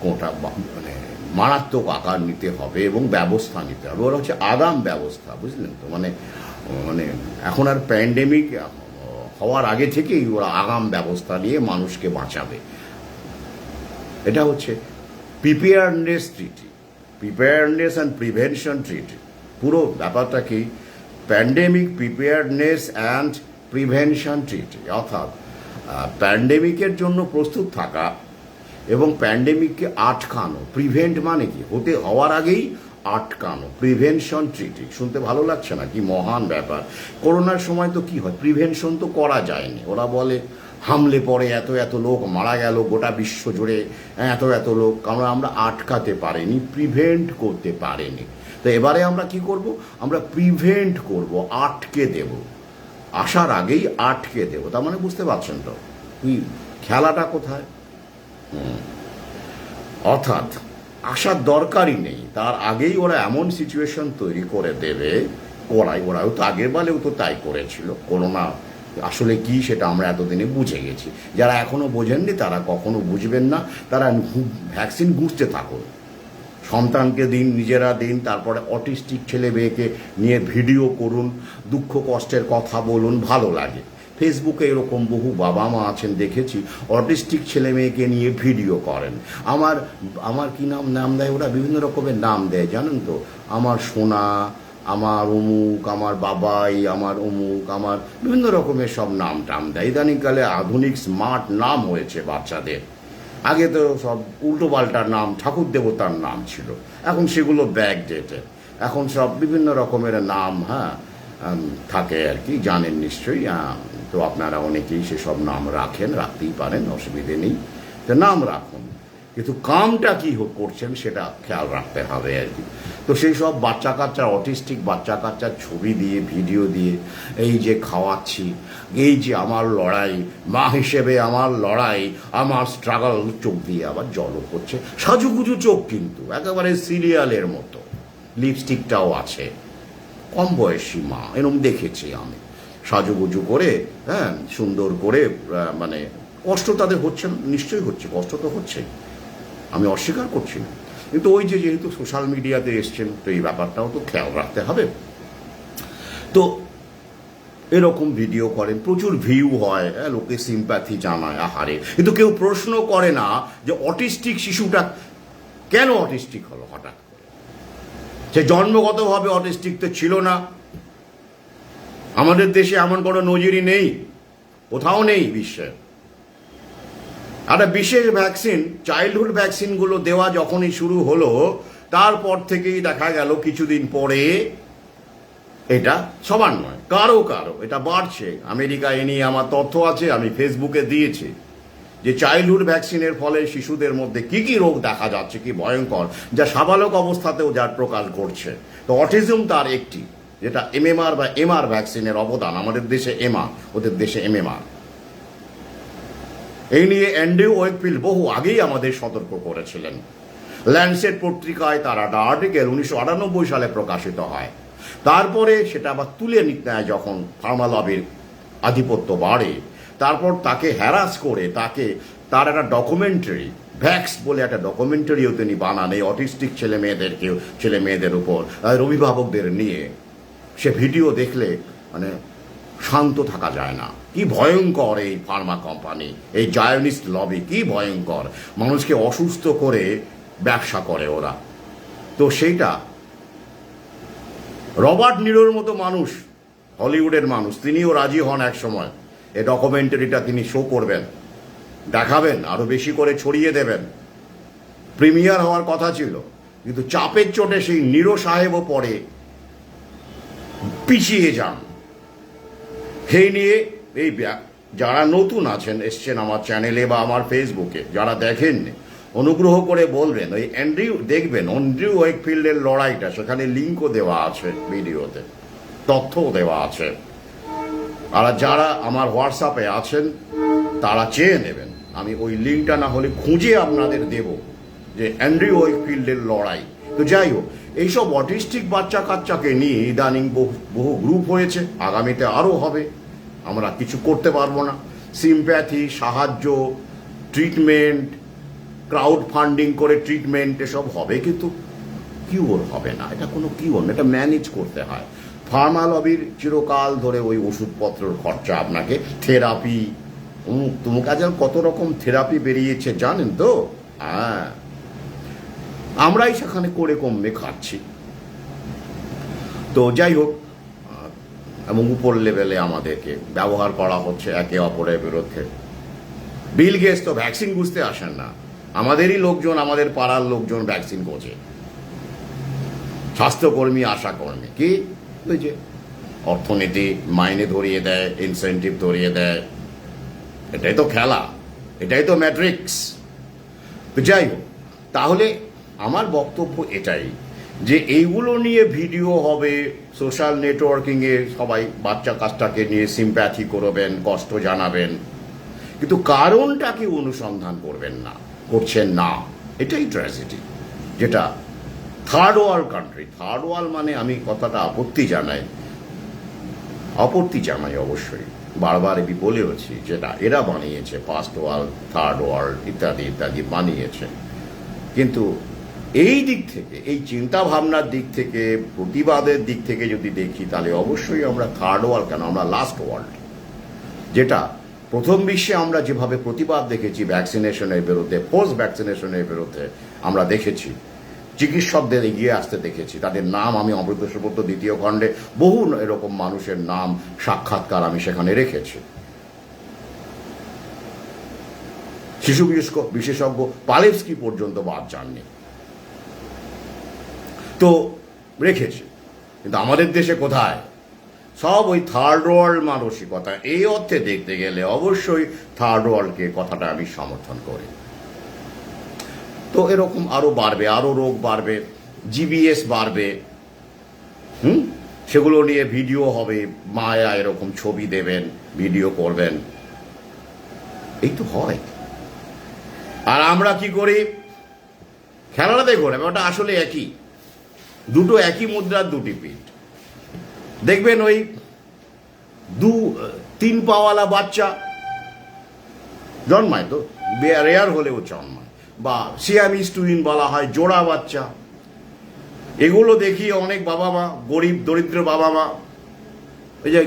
কোনটা মানে মারাত্মক আকার নিতে হবে এবং ব্যবস্থা নিতে হবে। ওরা হচ্ছে আগাম ব্যবস্থা, বুঝলেন তো, মানে এখন আর প্যান্ডেমিক হওয়ার আগে থেকেই ওরা আগাম ব্যবস্থা নিয়ে মানুষকে বাঁচাবে। এটা হচ্ছে preparedness treaty, preparedness and prevention treaty. পুরো ব্যাপারটা কি, pandemic preparedness and prevention treaty, অর্থাৎ প্যান্ডেমিকের জন্য প্রস্তুত থাকা এবং প্যান্ডেমিককে আটকানো। প্রিভেন্ট মানে কি, হওয়ার আগেই আটকানো, প্রিভেনশন ট্রিটি। শুনতে ভালো লাগছে না? কি মহান ব্যাপার। করোনার সময় তো কি হয়, প্রিভেনশন তো করা যায়নি। ওরা বলে হামলে পড়ে এত এত লোক মারা গেল গোটা বিশ্ব জুড়ে, এত এত লোক, কারণ আমরা আটকাতে পারিনি, প্রিভেন্ট করতে পারিনি। তো এবারে আমরা কি করব, আমরা প্রিভেন্ট করব, আটকে দেব, আসার আগেই আটকে দেব। তার মানে বুঝতে পারছেন তো কি খেলাটা কোথায়। অর্থাৎ আসার দরকারই নেই, তার আগেই ওরা এমন সিচুয়েশন তৈরি করে দেবে। ওরাও তো আগের বারেও তো তাই করেছিল। করোনা আসলে কি সেটা আমরা এতদিনে বুঝে গেছি। যারা এখনো বোঝেননি তারা কখনো বুঝবেন না। তারা ভ্যাকসিন গুঁজতে থাকুন, সন্তানকে দিন, নিজেরা দিন, তারপরে অটিস্টিক ছেলে মেয়েকে নিয়ে ভিডিও করুন, দুঃখ কষ্টের কথা বলুন, ভালো লাগে। ফেসবুকে এরকম বহু বাবা মা আছেন দেখেছি, অটিস্টিক ছেলে মেয়েকে নিয়ে ভিডিও করেন। আমার কি নাম দেয় ওরা, বিভিন্ন রকমের নাম দেয় জানেন তো, আমার সোনা, আমার অমুক, আমার বাবাই, আমার অমুক, আমার বিভিন্ন রকমের সব নাম টাম দেয়। ইদানিংকালে আধুনিক স্মার্ট নাম হয়েছে বাচ্চাদের। আগে তো সব উল্টো পাল্টার নাম, ঠাকুর দেবতার নাম ছিল, এখন সেগুলো ব্যাকডেটেড। এখন সব বিভিন্ন রকমের নাম থাকে আর কি, জানেন নিশ্চয়ই। তো আপনারা অনেকেই সেসব নাম রাখতেই পারেন, অসুবিধে নেই, তো নাম রাখুন, কিন্তু কামটা কি করছেন সেটা খেয়াল রাখতে হবে আর কি। তো সেই সব বাচ্চা কাচ্চা, অটিস্টিক বাচ্চা কাচ্চার ছবি দিয়ে, ভিডিও দিয়ে, এই যে খাওয়াচ্ছি, এই যে আমার লড়াই, মা হিসেবে আমার লড়াই, আমার স্ট্রাগল, চোখ দিয়ে আবার জলও করছে, সাজুগুজু চোখ, কিন্তু একেবারে সিরিয়ালের মতো, লিপস্টিকটাও আছে। কম বয়সী মা এরকম দেখেছি আমি, সাজুগুজু করে, সুন্দর করে, মানে কষ্ট তাদের হচ্ছে, নিশ্চয়ই হচ্ছে, কষ্ট তো হচ্ছে, আমি অস্বীকার করছি না, কিন্তু ওই যেহেতু সোশ্যাল মিডিয়াতে এসছেন, তো এই ব্যাপারটাও তো খেয়াল রাখতে হবে। তো এরকম ভিডিও করেন, প্রচুর ভিউ হয়, লোকে সিম্প্যাথি জানায়, আহারে, কিন্তু কেউ প্রশ্ন করে না যে অটিস্টিক শিশুটা কেন অটিস্টিক হলো হঠাৎ করে। সে জন্মগতভাবে অটিস্টিক তো ছিল না। আমাদের দেশে এমন কোনো নজিরই নেই, কোথাও নেই বিশ্বে। একটা বিশেষ ভ্যাকসিন, চাইল্ডহুড ভ্যাকসিনগুলো দেওয়া যখনই শুরু হলো, তারপর থেকেই দেখা গেল কিছুদিন পরে এটা সবার নয়, কারো কারো এটা বাড়ছে। আমেরিকা এ নিয়ে আমার তথ্য আছে, আমি ফেসবুকে দিয়েছি যে চাইল্ডহুড ভ্যাকসিনের ফলে শিশুদের মধ্যে কি কি রোগ দেখা যাচ্ছে, কি ভয়ঙ্কর, যা সাবালক অবস্থাতেও যার প্রকাশ ঘটছে। তো অটিজম তার একটি, যেটা এমএমআর বা এমআর ভ্যাকসিনের অবদান। আমাদের দেশে এমআর, ওদের দেশে এমএমআর। এই নিয়ে অ্যান্ড্রিউ ওয়েকফিল্ড বহু আগেই আমাদের সতর্ক করেছিলেন। ল্যান্ডসেট পত্রিকায় তার একটা আর্টিকেল 1998 সালে প্রকাশিত হয়। তারপরে সেটা আবার তুলে নিতে নেয় যখন ফার্মা লবির আধিপত্য বাড়ে। তারপর তাকে হ্যারাস করে তার একটা ডকুমেন্টারি, ভ্যাক্স বলে একটা ডকুমেন্টারিও তিনি বানান এই অটিস্টিক ছেলে মেয়েদের উপর, অভিভাবকদের নিয়ে। সে ভিডিও দেখলে মানে শান্ত থাকা যায় না। কি ভয়ঙ্কর এই ফার্মা কোম্পানি, এই জায়নিস্ট লবি, কি ভয়ঙ্কর। মানুষকে অসুস্থ করে ব্যবসা করে ওরা। তো সেইটা রবার্ট নিরোর মতো মানুষ, হলিউডের মানুষ, তিনিও রাজি হন এক সময় এই ডকুমেন্টারিটা তিনি শো করবেন, দেখাবেন, আরো বেশি করে ছড়িয়ে দেবেন। প্রিমিয়ার হওয়ার কথা ছিল, কিন্তু চাপের চোটে সেই নিরো সাহেবও পরে পিছিয়ে যান। সেই নিয়ে এই যারা নতুন আছেন, এসছেন আমার চ্যানেলে বা আমার ফেসবুকে, যারা দেখেননি, অনুগ্রহ করে বলবেন ওই অ্যান্ড্রিউ ওয়েকফিল্ডের লড়াইটা, সেখানে লিঙ্কও দেওয়া আছে, ভিডিওতে তথ্যও দেওয়া আছে। আর যারা আমার হোয়াটসঅ্যাপে আছেন তারা চেয়ে নেবেন, আমি ওই লিঙ্কটা না হলে খুঁজে আপনাদের দেব, যে অ্যান্ড্রিউ ওয়েকফিল্ডের লড়াই। তো যাই হোক, এইসব অটিস্টিক বাচ্চা কাচ্চাকে নিয়ে ইদানিং বহু গ্রুপ হয়েছে, আগামীতে আরও হবে। আমরা কিছু করতে পারবো না। সিম্প্যাথি, সাহায্য, ট্রিটমেন্ট, ক্রাউড ফান্ডিং করে ট্রিটমেন্ট এসব হবে, কিন্তু কিওর হবে না। এটা কোনো কিওর না, এটা ম্যানেজ করতে হয়। ফার্মা লবির চিরকাল ধরে ওই ওষুধপত্রের খরচা, আপনাকে থেরাপি, তোমাকে আজ কত রকম থেরাপি বেরিয়েছে জানেন তো? হ্যাঁ, আমরাই সেখানে করে কমে খাচ্ছি। তো যাই হোক, এবং উপর লেভেলে আমাদেরকে ব্যবহার করা হচ্ছে একে অপরের বিরুদ্ধে। বিল গেটস তো ভ্যাকসিন বুঝতে আসেন না, আমাদেরই লোকজন, আমাদের পাড়ার লোকজন ভ্যাকসিন বোঝে। স্বাস্থ্যকর্মী, আশাকর্মী, কি ওই যে অর্থনীতি মাইনে ধরিয়ে দেয়, ইনসেন্টিভ ধরিয়ে দেয়। এটাই তো খেলা, এটাই তো ম্যাট্রিক্স। তো যাই হোক, তাহলে আমার বক্তব্য এটাই যে এইগুলো নিয়ে ভিডিও হবে, সোশ্যাল নেটওয়ার্কিংয়ে সবাই বাচ্চা কাচ্চাকে নিয়ে সিম্প্যাথি করবেন, কষ্ট জানাবেন, কিন্তু কারণটাকে অনুসন্ধান করছেন না। এটাই ট্র্যাজেডি, যেটা third world country, third world মানে আমি কথাটা আপত্তি জানাই অবশ্যই, বারবার আমি বলেওছি, যেটা এরা বানিয়েছে, ফার্স্ট ওয়ার্ল্ড, থার্ড ওয়ার্ল্ড ইত্যাদি ইত্যাদি বানিয়েছে। কিন্তু এই দিক থেকে, এই চিন্তা ভাবনার দিক থেকে, প্রতিবাদের দিক থেকে যদি দেখি, তাহলে অবশ্যই আমরা থার্ড ওয়ার্ল্ড কেন, আমরা লাস্ট ওয়ার্ল্ড। যেটা প্রথম বিশ্বে আমরা যেভাবে প্রতিবাদ দেখেছি ভ্যাকসিনেশনের বিরুদ্ধে, পোস্ট ভ্যাকসিনেশনের বিরুদ্ধে আমরা দেখেছি, চিকিৎসকদের এগিয়ে আসতে দেখেছি, তাদের নাম আমি অমৃত সুব্রত দ্বিতীয় খণ্ডে বহু এরকম মানুষের নাম, সাক্ষাৎকার আমি সেখানে রেখেছি। শিশু বিশেষজ্ঞ পালেভস্কি পর্যন্ত বাদ যাননি, তো রেখেছি। কিন্তু আমাদের দেশে কোথায়? সব ওই থার্ড ওয়ার্ল্ড মানসিকতা। এই অর্থে দেখতে গেলে অবশ্যই থার্ড ওয়ার্ল্ডকে কথাটা আমি সমর্থন করি। তো এরকম আরো বাড়বে, আরো রোগ বাড়বে, জিবিএস বাড়বে, সেগুলো নিয়ে ভিডিও হবে, মায়া এরকম ছবি দেবেন, ভিডিও করবেন, এই তো হয়। আর আমরা কি করি? খেলাটা দেখুন, ওটা আসলে একই, দুটো একই মুদ্রার দুটি পিঠ। দেখবেন ওই 2-3 পাওয়ালা বাচ্চা জন্মায়, তো রেয়ার হলেও জন্মায়, বা সিয়ামিস টুইন বলা হয়, জোড়া বাচ্চা। এগুলো দেখি অনেক বাবা মা, গরিব দরিদ্র বাবা মা, এই যে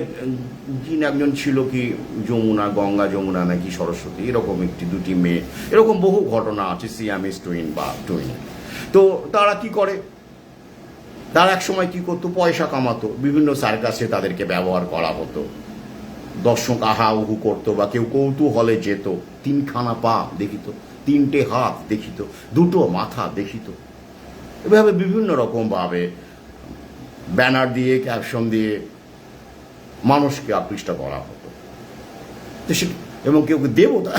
একজন ছিল কি গঙ্গা যমুনা নাকি সরস্বতী, এরকম দুটি মেয়ে, এরকম বহু ঘটনা আছে, সিয়ামিস টুইন বা টুইন। তো তারা কি করে? তারা এক সময় কি করতো? পয়সা কামাতো, বিভিন্ন সার্কাসে তাদেরকে ব্যবহার করা হতো, দর্শক আহা উহু করতো, বা কেউ কৌতূহলে যেত, 3খানা পা দেখিত, 3টে হাত দেখিত, 2টো মাথা দেখিত, এভাবে বিভিন্ন রকম ভাবে ব্যানার দিয়ে ক্যাপশন দিয়ে মানুষকে আকৃষ্ট করা হতো। এবং কেউ দেবতা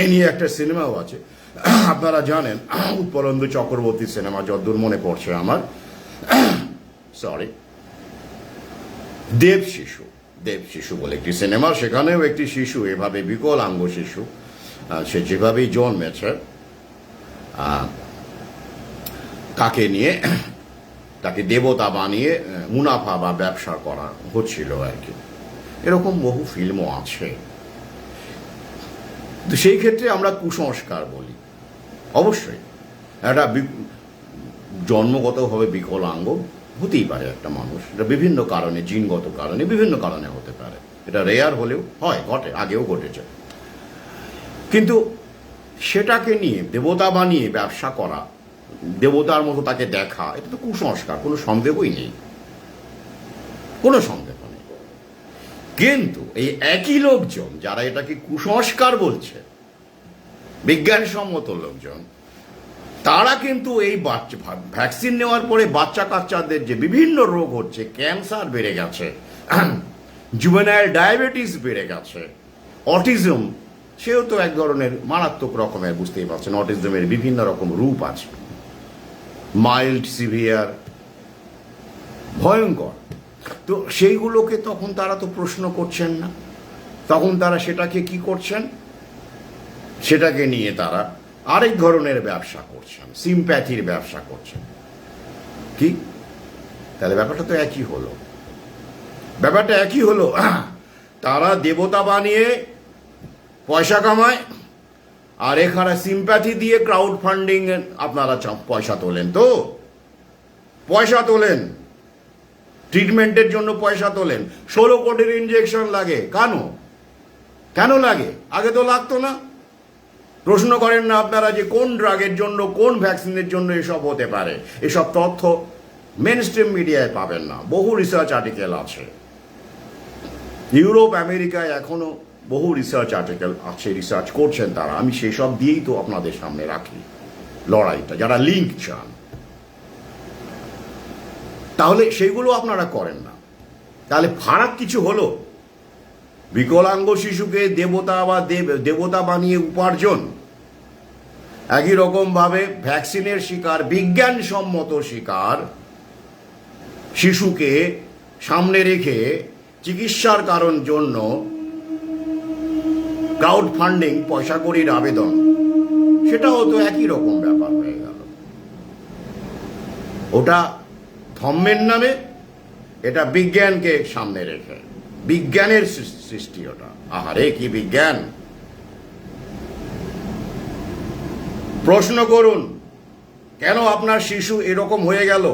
এ নিয়ে একটা সিনেমাও আছে, আপনারা জানেন, উৎপলেন্দু চক্রবর্তী সিনেমা, যদ্দূর মনে পড়ছে আমার, সরি, দেব শিশু বলে একটি সিনেমা। সেখানেও একটি শিশু, এভাবে বিকলাঙ্গ শিশু, সে যেভাবেই জন্মেছে, তাকে নিয়ে, তাকে দেবতা বানিয়ে মুনাফা বা ব্যবসা করা হচ্ছিল আর কি। এরকম বহু ফিল্মও আছে। তো সেই ক্ষেত্রে আমরা কুসংস্কার বলি। অবশ্যই একটা জন্মগতভাবে বিকলাঙ্গ হতেই পারে একটা মানুষ, এটা বিভিন্ন কারণে, জিনগত কারণে, বিভিন্ন কারণে হতে পারে। এটা রেয়ার হলেও হয়, ঘটে, আগেও ঘটেছে। কিন্তু সেটাকে নিয়ে দেবতা বানিয়ে ব্যবসা করা, দেবতার মতো তাকে দেখা, এটা তো কুসংস্কার, কোনো সন্দেহই নেই, কোনো সন্দেহ নেই। কিন্তু এই একই লোকজন যারা এটাকে কুসংস্কার বলছে, বিজ্ঞানসম্মত লোকজন, তারা কিন্তু এই ভ্যাকসিন নেওয়ার পরে বাচ্চা কাচ্চাদের যে বিভিন্ন রোগ হচ্ছে, ক্যান্সার বেড়ে গেছে, জুভেনাইল ডায়াবেটিস বেড়ে গেছে, অটিজম, সেও তো এক ধরনের মারাত্মক রকমের, বুঝতেই পারছেন, অটিজমের বিভিন্ন রকম রূপ আছে, মাইল্ড, সিভিয়ার, ভয়ঙ্কর। তো সেইগুলোকে তখন তারা তো প্রশ্ন করছেন না, তখন তারা সেটাকে কি করছেন, সেটাকে নিয়ে তারা আরেক ধরনের ব্যবসা করছেন, সিম্প্যাথির ব্যবসা করছেন। কি তাহলে ব্যাপারটা তো একই হলো, ব্যাপারটা একই হলো। তারা দেবতা বানিয়ে পয়সা কামায়, আর এখানে সিম্প্যাথি দিয়ে ক্রাউড ফান্ডিং আপনারা পয়সা তোলেন, তো পয়সা তোলেন, ট্রিটমেন্টের জন্য পয়সা তোলেন। 16 কোটির ইনজেকশন লাগে, কেন লাগে? আগে তো লাগতো না। প্রশ্ন করেন না আপনারা যে কোন ড্রাগের জন্য, কোন ভ্যাকসিনের জন্য এসব হতে পারে? এসব তথ্য মেন স্ট্রিম মিডিয়ায় পাবেন না। বহু রিসার্চ আর্টিকেল আছে, ইউরোপ, আমেরিকায় এখনো বহু রিসার্চ আর্টিকেল আছে, রিসার্চ করছেন তারা। আমি সেসব দিয়েই তো আপনাদের সামনে রাখি লড়াইটা, যারা লিঙ্ক চান। তাহলে সেইগুলো আপনারা করেন না, তাহলে ফারাক কিছু হলো? বিকলাঙ্গ শিশুকে দেবতা বানিয়ে উপার্জন, একই রকম ভাবে ভ্যাকসিনের শিকার, বিজ্ঞানসম্মত শিকার শিশুকে সামনে রেখে চিকিৎসার কারণ জন্য ক্রাউড ফান্ডিং, পয়সা কড়ির আবেদন, সেটাও তো একই রকম ব্যাপার হয়ে গেল। ওটা ধর্মের নামে, এটা বিজ্ঞানকে সামনে রেখে, বিজ্ঞানের সৃষ্টি ওটা। আহারে কি বিজ্ঞান! প্রশ্ন করুন, কেন আপনার শিশু এরকম হয়ে গেল?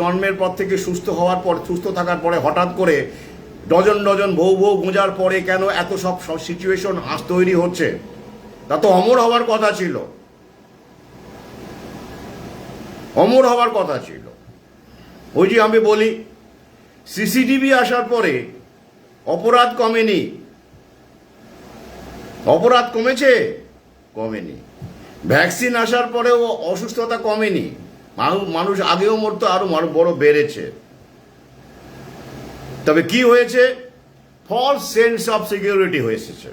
জন্মের পর থেকে সুস্থ থাকার পরে হঠাৎ করে ডজন ডজন বউ গোঁজার পরে কেন এত সব সিচুয়েশন তৈরি হচ্ছে? তা তো অমর হওয়ার কথা ছিল, অমর হওয়ার কথা ছিল। ওই যে আমি বলি, সিসিটিভি আসার পরে অপরাধ কমেনি। অপরাধ কমেনি। ভ্যাকসিন আসার পরেও অসুস্থতা কমেনি। মানুষ আগেও মরতো, আরো বড় বেড়েছে। তবে কি হয়েছে? ফলস সেন্স অফ সিকিউরিটি হয়েছে,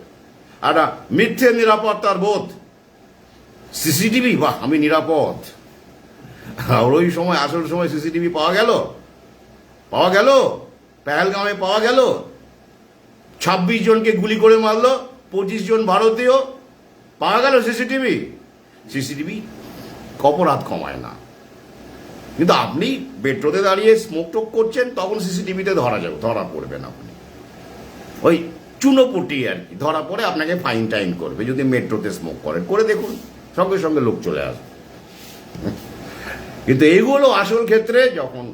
একটা মিথ্যে নিরাপত্তার বোধ। সিসিটিভি, বাহ আমি নিরাপদ। আর ওই সময়, আসল সময় সিসিটিভি পাওয়া গেল, পেহেলগামে পাওয়া গেল, 26 জনকে গুলি করে মারলো, 25 জন ভারতীয়, পাওয়া গেল সিসিটিভি অপরাধ কমায় না। কিন্তু আপনি মেট্রোতে দাঁড়িয়ে স্মোক টোক করছেন, তখন সিসিটিভিতে ধরা পড়বেন আপনি। ওই চুনোপুটি আর কি, ধরা পড়ে আপনাকে ফাইন করবে যদি মেট্রোতে স্মোক করেন। করে দেখুন, সঙ্গে সঙ্গে লোক চলে আসবে। কিন্তু এইগুলো আসল ক্ষেত্রে যখন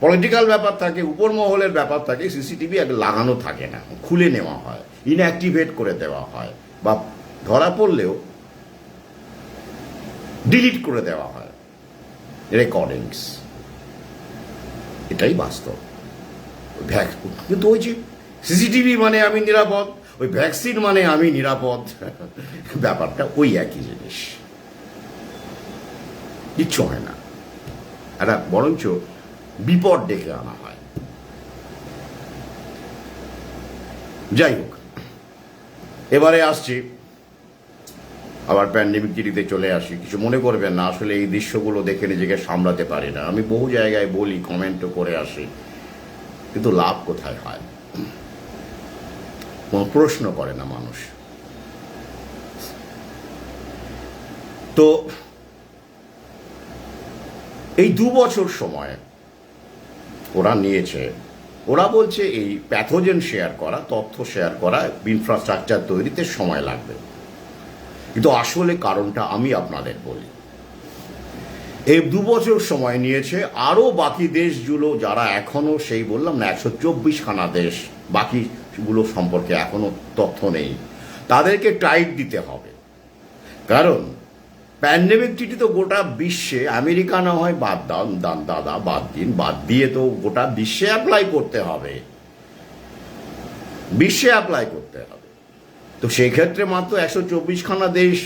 পলিটিক্যাল ব্যাপার থাকে, উপর মহলের ব্যাপার থাকে, সিসিটিভি লাগানো থাকে না, খুলে নেওয়া হয়, ইনঅ্যাক্টিভেট করে দেওয়া হয়, বা ধরা পড়লেও ডিলিট করে দেওয়া হয় রেকর্ডিংস। এটাই বাস্তব। কিন্তু ওই যে সিসিটিভি মানে আমি নিরাপদ, ওই ভ্যাকসিন মানে আমি নিরাপদ, ব্যাপারটা ওই একই জিনিস, কিচ্ছু হয় না। একটা বরঞ্চ বিপদ ডেকে আনা হয়। যাই হোক, এবারে আসছি আবার প্যান্ডেমিক চিঠিতে চলে আসি। কিছু মনে করবেন না, আসলে এই দৃশ্যগুলো দেখে নিজেকে সামলাতে পারি না। আমি বহু জায়গায় বলি, কমেন্টও করে আসি, কিন্তু লাভ কোথায় হয়? কোনো প্রশ্ন করে না মানুষ। তো এই 2 বছর সময় ওরা নিয়েছে। ওরা বলছে এই প্যাথোজেন শেয়ার করা, তথ্য শেয়ার করা, ইনফ্রাস্ট্রাকচার তৈরিতে সময় লাগবে। কিন্তু আসলে কারণটা আমি আপনাদের বলি। এই 2 বছর সময় নিয়েছে। আরও বাকি দেশগুলো যারা এখনো, সেই বললাম না 124খানা দেশ, বাকিগুলো সম্পর্কে এখনো তথ্য নেই, তাদেরকে টাইট দিতে হবে। কারণ প্যান্ডেমিক চিঠি তো গোটা বিশ্বে, আমেরিকা না হয় বাদ দাদা বাদ দিয়ে তো গোটা বিশ্বে অ্যাপ্লাই করতে হবে, বিশ্বে অ্যাপ্লাই করতে হবে। তো সেই ক্ষেত্রে মাত্র 124খানা দেশ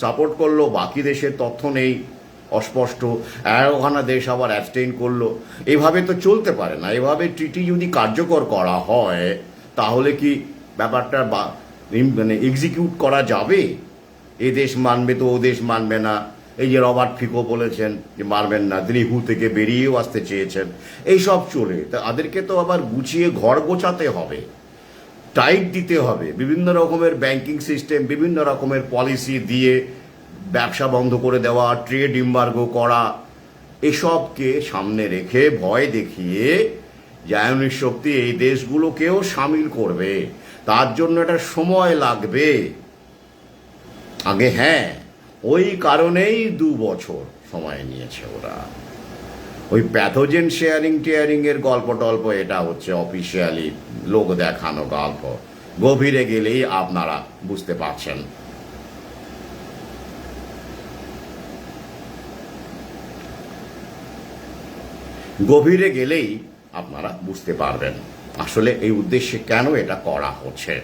সাপোর্ট করলো, বাকি দেশের তথ্য নেই, অস্পষ্ট। 11খানা দেশ আবার অ্যাবস্টেইন করলো। এভাবে তো চলতে পারে না। এভাবে ট্রিটি যদি কার্যকর করা হয়, তাহলে কি ব্যাপারটা মানে এক্সিকিউট করা যাবে? এ দেশ মানবে তো ও দেশ মানবে না। এই যে রবার্ট ফিকো বলেছেন যে মানবেন না, তিনি হু থেকে বেরিয়েও আসতে চেয়েছেন। এইসব চলে, তা তাদেরকে তো আবার গুছিয়ে ঘর গোছাতে হবে, টাইট দিতে হবে। বিভিন্ন রকমের ব্যাংকিং সিস্টেম, বিভিন্ন রকমের পলিসি দিয়ে ব্যবসা বন্ধ করে দেওয়া, ট্রেড এমবার্গো করা, এসবকে সামনে রেখে ভয় দেখিয়ে জায়নিক শক্তি এই দেশগুলোকেও সামিল করবে। তার জন্য একটা সময় লাগবে আগে। হ্যাঁ, ওই কারণেই 2 বছর সময় নিয়েছে ওরা। ওই প্যাথোজেন টেয়ারিং এর গল্প টল্প, এটা হচ্ছে অফিসিয়ালি লোক দেখানো গল্প। গভীরে গেলেই আপনারা বুঝতে পারছেন। গভীরে গেলেই আপনারা বুঝতে পারবেন আসলে এই উদ্দেশ্যে কেন এটা করা হচ্ছে।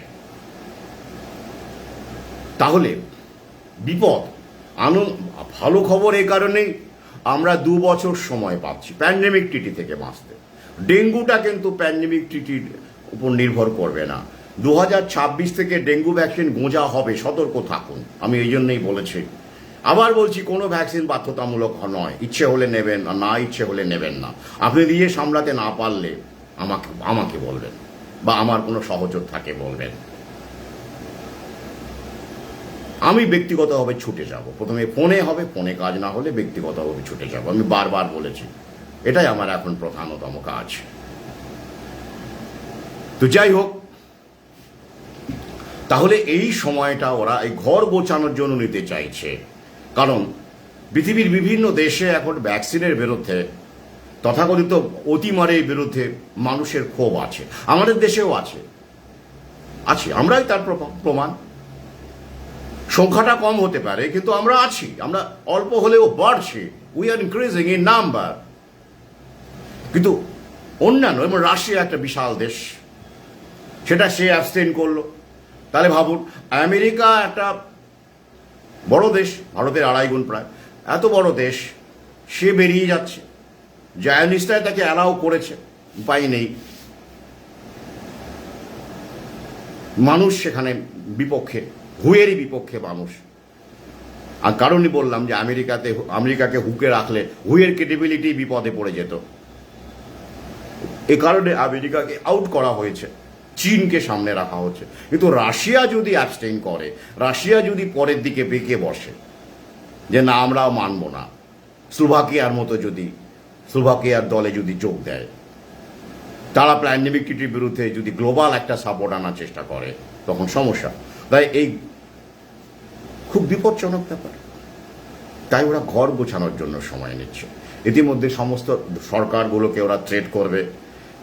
তাহলে বিপদ ভালো খবর এই কারণেই আমরা 2 বছর সময় পাচ্ছি প্যান্ডেমিক টিটি থেকে বাঁচতে। ডেঙ্গুটা কিন্তু প্যান্ডেমিক টিটির উপর নির্ভর করবে না। 2026 থেকে ডেঙ্গু ভ্যাকসিন গোঁজা হবে, সতর্ক থাকুন। আমি এই জন্যই বলেছি। আবার বলছি, কোনো ভ্যাকসিন বাধ্যতামূলক নয়, ইচ্ছে হলে নেবেন আর না ইচ্ছে হলে নেবেন না। আপনি দিয়ে সামলাতে না পারলে আমাকে বলবেন, বা আমার কোনো সহযোগ থাকে বলবেন। আমি ব্যক্তিগতভাবে ছুটে যাব। প্রথমে ফোনে হবে, ফোনে কাজ না হলে ব্যক্তিগতভাবে ছুটে যাব। আমি বারবার বলেছি, এটাই আমার এখন প্রধানতম কাজ। তো যাই হোক, তাহলে এই সময়টা ওরা এই ঘর গোছানোর জন্য নিতে চাইছে। কারণ পৃথিবীর বিভিন্ন দেশে এখন ভ্যাকসিনের বিরুদ্ধে, তথাকথিত অতিমারের বিরুদ্ধে মানুষের ক্ষোভ আছে। আমাদের দেশেও আছে, আমরাই তার প্রমাণ। সংখ্যাটা কম হতে পারে, কিন্তু আমরা আছি, আমরা অল্প হলেও বাড়ছি। We are increasing in number. কিন্তু অন্যান্য, এবং রাশিয়া একটা বিশাল দেশ, সেটা সে অ্যাবস্টেইন করলো। তাহলে ভাবুন, আমেরিকা একটা বড় দেশ, ভারতের 2.5 গুণ প্রায়, এত বড় দেশ, সে বেরিয়ে যাচ্ছে। জায়নিস্টায় তাকে অ্যালাউ করেছে, উপায় নেই। মানুষ সেখানে বিপক্ষে, হুয়েরই বিপক্ষে মানুষ। আর কারণই বললাম যে আমেরিকাকে হুকে রাখলে হুয়ের ক্রেডিবিলিটি বিপদে পড়ে যেত। এ কারণে আমেরিকাকে আউট করা হয়েছে, চীনকে সামনে রাখা হচ্ছে। কিন্তু রাশিয়া যদি অ্যাবস্টেইন করে, রাশিয়া যদি পরের দিকে বেঁকে বসে যে না আমরাও মানব না, স্লোভাকিয়ার মতো যদি স্লোভাকিয়ার দলে যদি যোগ দেয়, তারা প্যান্ডেমিক টিটির বিরুদ্ধে যদি গ্লোবাল একটা সাপোর্ট আনার চেষ্টা করে, তখন সমস্যা। তাই এই খুব বিপজ্জনক ব্যাপার। তাই ওরা ঘর গোছানোর জন্য সময় নিচ্ছে। ইতিমধ্যে সমস্ত সরকারগুলোকে ওরা থ্রেট করবে,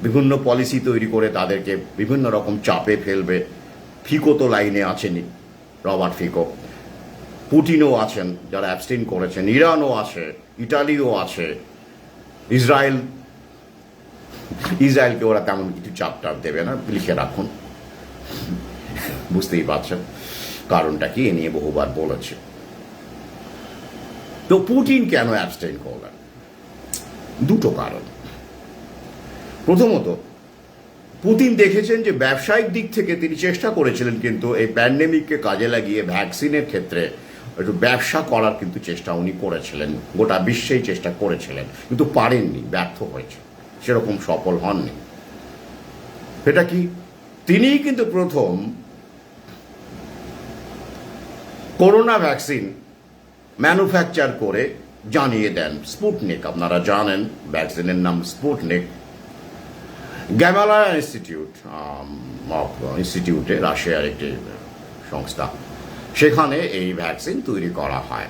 বিভিন্ন পলিসি তৈরি করে তাদেরকে বিভিন্ন রকম চাপে ফেলবে। ফিকো তো লাইনে আছেনই, রবার্ট ফিকো। পুটিনও আছেন, যারা অ্যাবস্টেইন করেছেন। ইরানও আছে, ইটালিও আছে, ইসরায়েলকে ওরা তেমন কিছু চাপ দেবে না, লিখে রাখুন। বুঝতেই পারছেন কারণটা কি, এ নিয়ে বহুবার বলেছে। তো পুটিন কেন অ্যাবস্টেইন করলেন? দুটো কারণ। প্রথমত, পুতিন দেখেছেন যে ব্যবসায়িক দিক থেকে তিনি চেষ্টা করেছিলেন কিন্তু এই প্যান্ডেমিককে কাজে লাগিয়ে ভ্যাকসিনের ক্ষেত্রে একটু ব্যবসা করার কিন্তু চেষ্টা উনি করেছিলেন, গোটা বিশ্বেই চেষ্টা করেছিলেন, কিন্তু পারেননি, ব্যর্থ হয়েছে, সেরকম সফল হননি। এটা কি, তিনিই কিন্তু প্রথম করোনা ভ্যাকসিন ম্যানুফ্যাকচার করে জানিয়ে দেন। স্পুটনিক, আপনারা জানেন ভ্যাকসিনের নাম স্পুটনিক। গ্যামালায়া ইনস্টিটিউটে, রাশিয়ার একটি সংস্থা, সেখানে এই ভ্যাকসিন তৈরি করা হয়,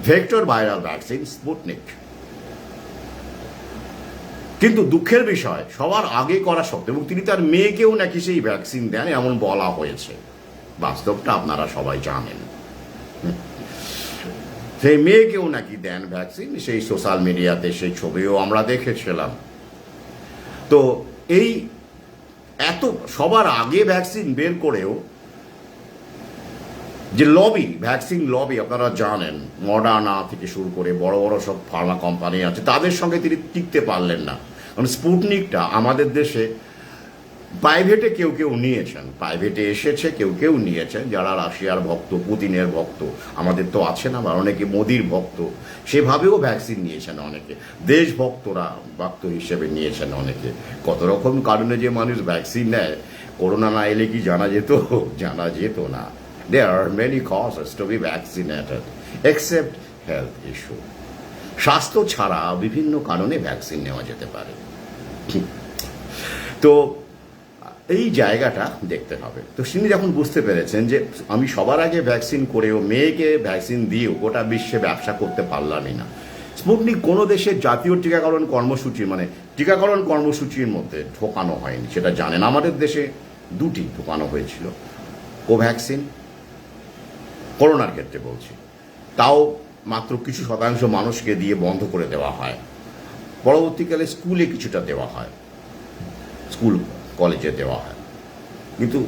ভেক্টর ভাইরাল ভ্যাকসিন স্পুটনিক। কিন্তু দুঃখের বিষয়, সবার আগে করা সত্ত্বেও, এবং তিনি তার মেয়েকেও নাকি সেই ভ্যাকসিন দেন এমন বলা হয়েছে। বাস্তবটা আপনারা সবাই জানেন। সেই মেয়েকেও নাকি দেন ভ্যাকসিন, সেই সোশ্যাল মিডিয়াতে সেই ছবিও আমরা দেখেছিলাম। তো এই এত সবার আগে ভ্যাকসিন বের করেও যে লবি, ভ্যাকসিন লবি, আপনারা জানেন, মডার্না থেকে শুরু করে বড় বড় সব ফার্মা কোম্পানি আছে, তাদের সঙ্গে তিনি টিকতে পারলেন না। কারণ স্পুটনিকটা আমাদের দেশে প্রাইভেটে কেউ কেউ নিয়েছেন, প্রাইভেটে এসেছে, কেউ কেউ নিয়েছেন যারা রাশিয়ার ভক্ত, পুতিনের ভক্ত, আমাদের তো আছে না, বা অনেকে মোদির ভক্ত, সেভাবেও ভ্যাকসিন নিয়েছেন অনেকে, দেশভক্তরা ভক্ত হিসেবে নিয়েছেন অনেকে। কত রকম কারণে যে মানুষ ভ্যাকসিন নেয়, করোনা না এলে কি জানা যেত? জানা যেত না। There are many causes to be vaccinated except health issue. স্বাস্থ্য ছাড়া বিভিন্ন কারণে ভ্যাকসিন নেওয়া যেতে পারে। তো এই জায়গাটা দেখতে হবে। তো তিনি যখন বুঝতে পেরেছেন যে আমি সবার আগে ভ্যাকসিন করেও, মেয়েকে ভ্যাকসিন দিয়েও গোটা বিশ্বে ব্যবসা করতে পারলামই না। স্পুটনিক কোনো দেশের জাতীয় টিকাকরণ কর্মসূচি, মানে টিকাকরণ কর্মসূচির মধ্যে ঢোকানো হয়নি, সেটা জানেন। আমাদের দেশে দুটি ঢোকানো হয়েছিল, কোভ্যাক্সিন, করোনার ক্ষেত্রে বলছি, তাও মাত্র কিছু শতাংশ মানুষকে দিয়ে বন্ধ করে দেওয়া হয়। পরবর্তীকালে স্কুলে কিছুটা দেওয়া হয়, স্কুল কলেজে দেওয়া হয়, কিন্তু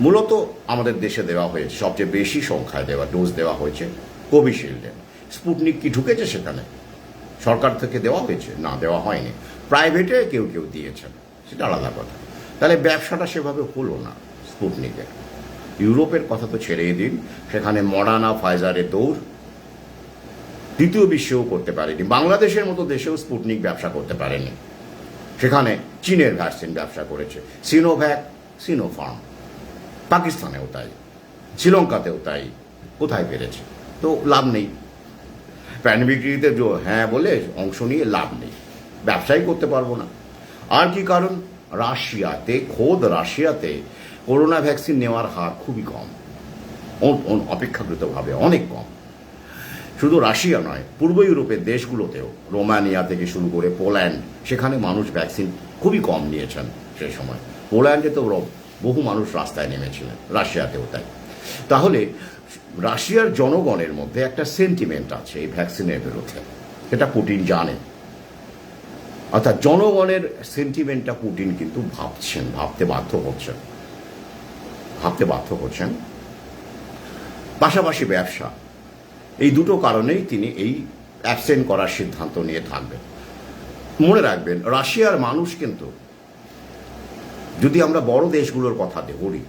মূলত আমাদের দেশে দেওয়া হয়েছে, সবচেয়ে বেশি সংখ্যায় ডোজ দেওয়া হয়েছে কোভিশিল্ডে। স্পুটনিক কি ঢুকেছে সেখানে? সরকার থেকে দেওয়া হয়েছে? না, দেওয়া হয়নি। প্রাইভেটে কেউ কেউ দিয়েছেন, সেটা আলাদা কথা। তাহলে ব্যবসাটা সেভাবে হলো না স্পুটনিকের। ইউরোপের কথা তো ছেড়েই দিন, সেখানে মডার্না, ফাইজারের দৌড়, দ্বিতীয় বিশ্বেও করতে পারেনি। বাংলাদেশের মতো দেশেও স্পুটনিক ব্যবসা করতে পারেনি, সেখানে চীনের ভ্যাকসিন ব্যবসা করেছে, সিনোভ্যাক, সিনোফার্ম, পাকিস্তানেও তাই, শ্রীলঙ্কাতেও তাই। কোথায় পেরেছে? তো লাভ নেই, প্যান বিক্রিতে হ্যাঁ বলে অংশ নিয়ে লাভ নেই, ব্যবসাই করতে পারবো না। আর কি কারণ? রাশিয়াতে, খোদ রাশিয়াতে করোনা ভ্যাকসিন নেওয়ার হার খুবই কম, অপেক্ষাকৃতভাবে অনেক কম। শুধু রাশিয়া নয়, পূর্ব ইউরোপের দেশগুলোতেও, রোমানিয়া থেকে শুরু করে পোল্যান্ড, সেখানে মানুষ ভ্যাকসিন খুবই কম নিয়েছেন সেই সময়। পোল্যান্ডে তো বহু মানুষ রাস্তায় নেমেছিলেন, রাশিয়াতেও তাই। তাহলে রাশিয়ার জনগণের মধ্যে একটা সেন্টিমেন্ট আছে এই ভ্যাকসিনের বিরুদ্ধে, সেটা পুতিন জানেন। অর্থাৎ জনগণের সেন্টিমেন্টটা পুতিন কিন্তু ভাবতে বাধ্য হচ্ছেন। পাশাপাশি ব্যবসা, এই দুটো কারণেই তিনি এই অ্যাবসেন্ট করার সিদ্ধান্ত নিয়ে থাকবেন। মনে রাখবেন, রাশিয়ার মানুষ কিন্তু, যদি আমরা বড় দেশগুলোর কথা বলি,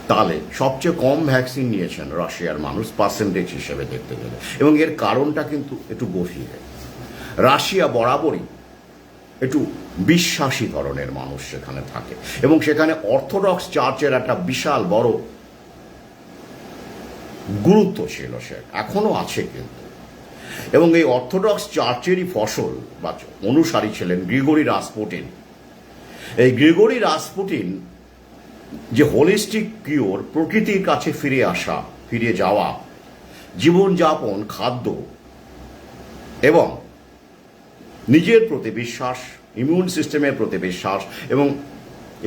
তাহলে সবচেয়ে কম ভ্যাকসিন নিয়েছেন রাশিয়ার মানুষ পার্সেন্টেজ হিসেবে দেখতে গেলে, এবং এর কারণটা কিন্তু একটু গভীর। রাশিয়া বরাবরই একটু বিশ্বাসী ধরনের মানুষ সেখানে থাকে, এবং সেখানে অর্থোডক্স চার্চের একটা বিশাল বড় গুরুত্ব ছিল, সে এখনো আছে কিন্তু। এবং এই অর্থোডক্স চার্চেরই ফসল বা অনুসারী ছিলেন গ্রিগরি রাসপুটিন। এই গ্রিগরি রাসপুটিন যে হোলিস্টিক কিওর, প্রকৃতির কাছে ফিরে যাওয়া, জীবনযাপন, খাদ্য এবং নিজের প্রতি বিশ্বাস, ইমিউন সিস্টেমের প্রতি বিশ্বাস, এবং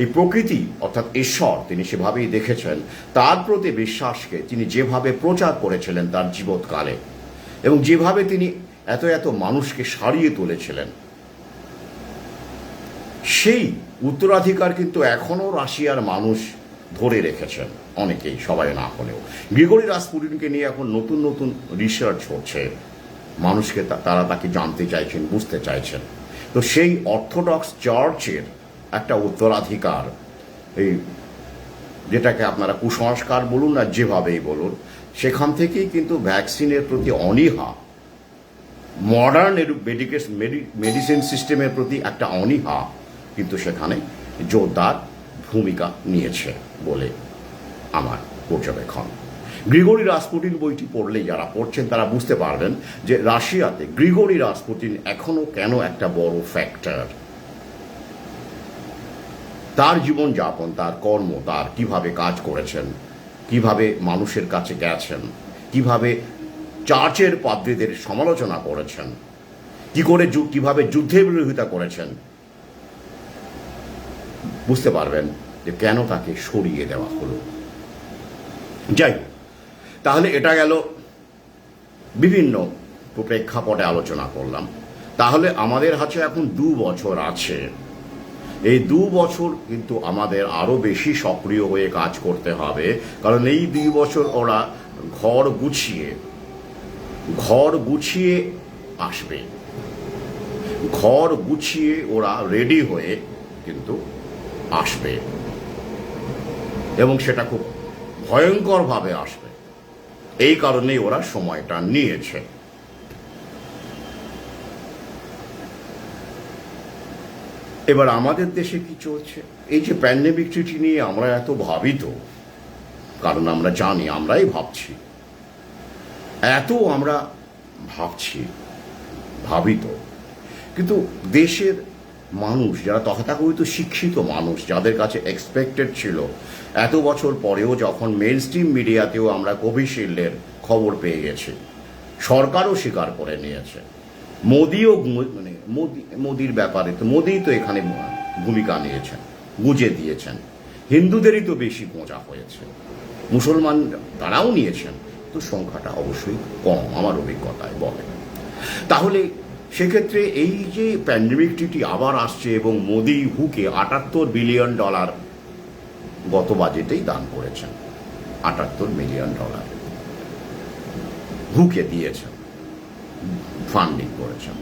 এই প্রকৃতি অর্থাৎ ঈশ্বর তিনি সেভাবেই দেখেছেন, তার প্রতি বিশ্বাসকে তিনি যেভাবে প্রচার করেছিলেন তার জীবৎকালে, এবং যেভাবে তিনি এত মানুষকে সারিয়ে তুলেছিলেন, সেই উত্তরাধিকার কিন্তু এখনো রাশিয়ার মানুষ ধরে রেখেছেন, অনেকেই, সবাই না হলেও। গ্রিগরি রাসপুটিনকে নিয়ে এখন নতুন রিসার্চ হচ্ছে, মানুষকে তারা তাকে জানতে চাইছেন, বুঝতে চাইছেন। তো সেই অর্থোডক্স চার্চের একটা উত্তরাধিকার, এই যেটাকে আপনারা কুসংস্কার বলুন আর যেভাবেই বলুন, সেখান থেকেই কিন্তু ভ্যাকসিনের প্রতি অনীহা, মডার্ন মেডিসিন সিস্টেমের প্রতি একটা অনীহা কিন্তু সেখানে জোরদার ভূমিকা নিয়েছে বলে আমার পর্যবেক্ষণ। গ্রিগরি রাসপুটিন বইটি পড়লেই যারা পড়ছেন তারা বুঝতে পারবেন যে রাশিয়াতে গ্রিগরি রাসপুটিন এখনো কেন একটা বড় ফ্যাক্টর। তার জীবনযাপন, তার কর্ম, তার কিভাবে কাজ করেছেন, কিভাবে মানুষের কাছে গেছেন, কিভাবে চার্চের পাদ্রীদের সমালোচনা করেছেন, কিভাবে যুদ্ধের বিরোধিতা করেছেন, বুঝতে পারবেন যে কেন তাকে সরিয়ে দেওয়া হলো। যাই হোক, তাহলে এটা গেল বিভিন্ন প্রেক্ষাপটে আলোচনা করলাম। তাহলে আমাদের হাতে এখন 2 বছর আছে। এই 2 বছর কিন্তু আমাদের আরো বেশি সক্রিয় হয়ে কাজ করতে হবে, কারণ এই 2 বছর ওরা ঘর গুছিয়ে আসবে, ঘর গুছিয়ে ওরা রেডি হয়ে কিন্তু আসবে, এবং সেটা খুব ভয়ঙ্করভাবে আসবে। এই কারণেই ওরা সময়টা নিয়েছে। এবার আমাদের দেশে কি চলছে, এই যে প্যান্ডেমিক ট্রিটি নিয়ে আমরা এত ভাবিত, কারণ আমরা জানি, আমরাই ভাবছি, এত আমরা ভাবিত, কিন্তু দেশের মানুষ যারা তথাকথিত শিক্ষিত মানুষ, যাদের কাছে এক্সপেক্টেড ছিল, এত বছর পরেও যখন মেইন স্ট্রিম মিডিয়াতেও আমরা কোভিশিল্ডের খবর পেয়ে গেছি, সরকারও স্বীকার করে নিয়েছে, মোদির ব্যাপারে তো মোদি তো এখানে ভূমিকা নিয়েছেন, গুঁজে দিয়েছেন, হিন্দুদেরই তো বেশি গোঁজা হয়েছে, মুসলমান তারাও নিয়েছেন, তো সংখ্যাটা অবশ্যই কম আমার অভিজ্ঞতায় বলে। তাহলে সেক্ষেত্রে এই যে প্যান্ডেমিক ট্রিটি আবার আসছে, এবং মোদি হুকে $78 বিলিয়ন গত বাজেটেই দান করেছেন, $78 মিলিয়ন হুকে দিয়েছেন, ফান্ডিং করেছেন,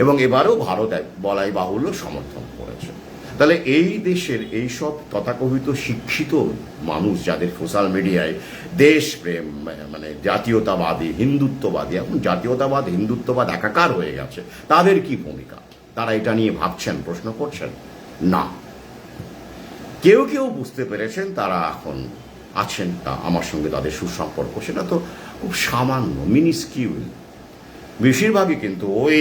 এবং এবারও ভারত বলাই বাহুল্য সমর্থন করেছে। তাহলে এই দেশের এইসব তথাকথিত শিক্ষিত মানুষ, যাদের সোশ্যাল মিডিয়ায় দেশপ্রেম, মানে জাতীয়তাবাদী, হিন্দুত্ববাদী, এখন জাতীয়তাবাদ হিন্দুত্ববাদ একাকার হয়ে গেছে, তাদের কি ভূমিকা? তারা এটা নিয়ে ভাবছেন, প্রশ্ন করছেন? না, কেউ কেউ বুঝতে পেরেছেন, তারা এখন আছেন, তা আমার সঙ্গে তাদের সুসম্পর্ক, সেটা তো খুব সামান্য, মিনিস্কিউল। বেশিরভাগই কিন্তু ওই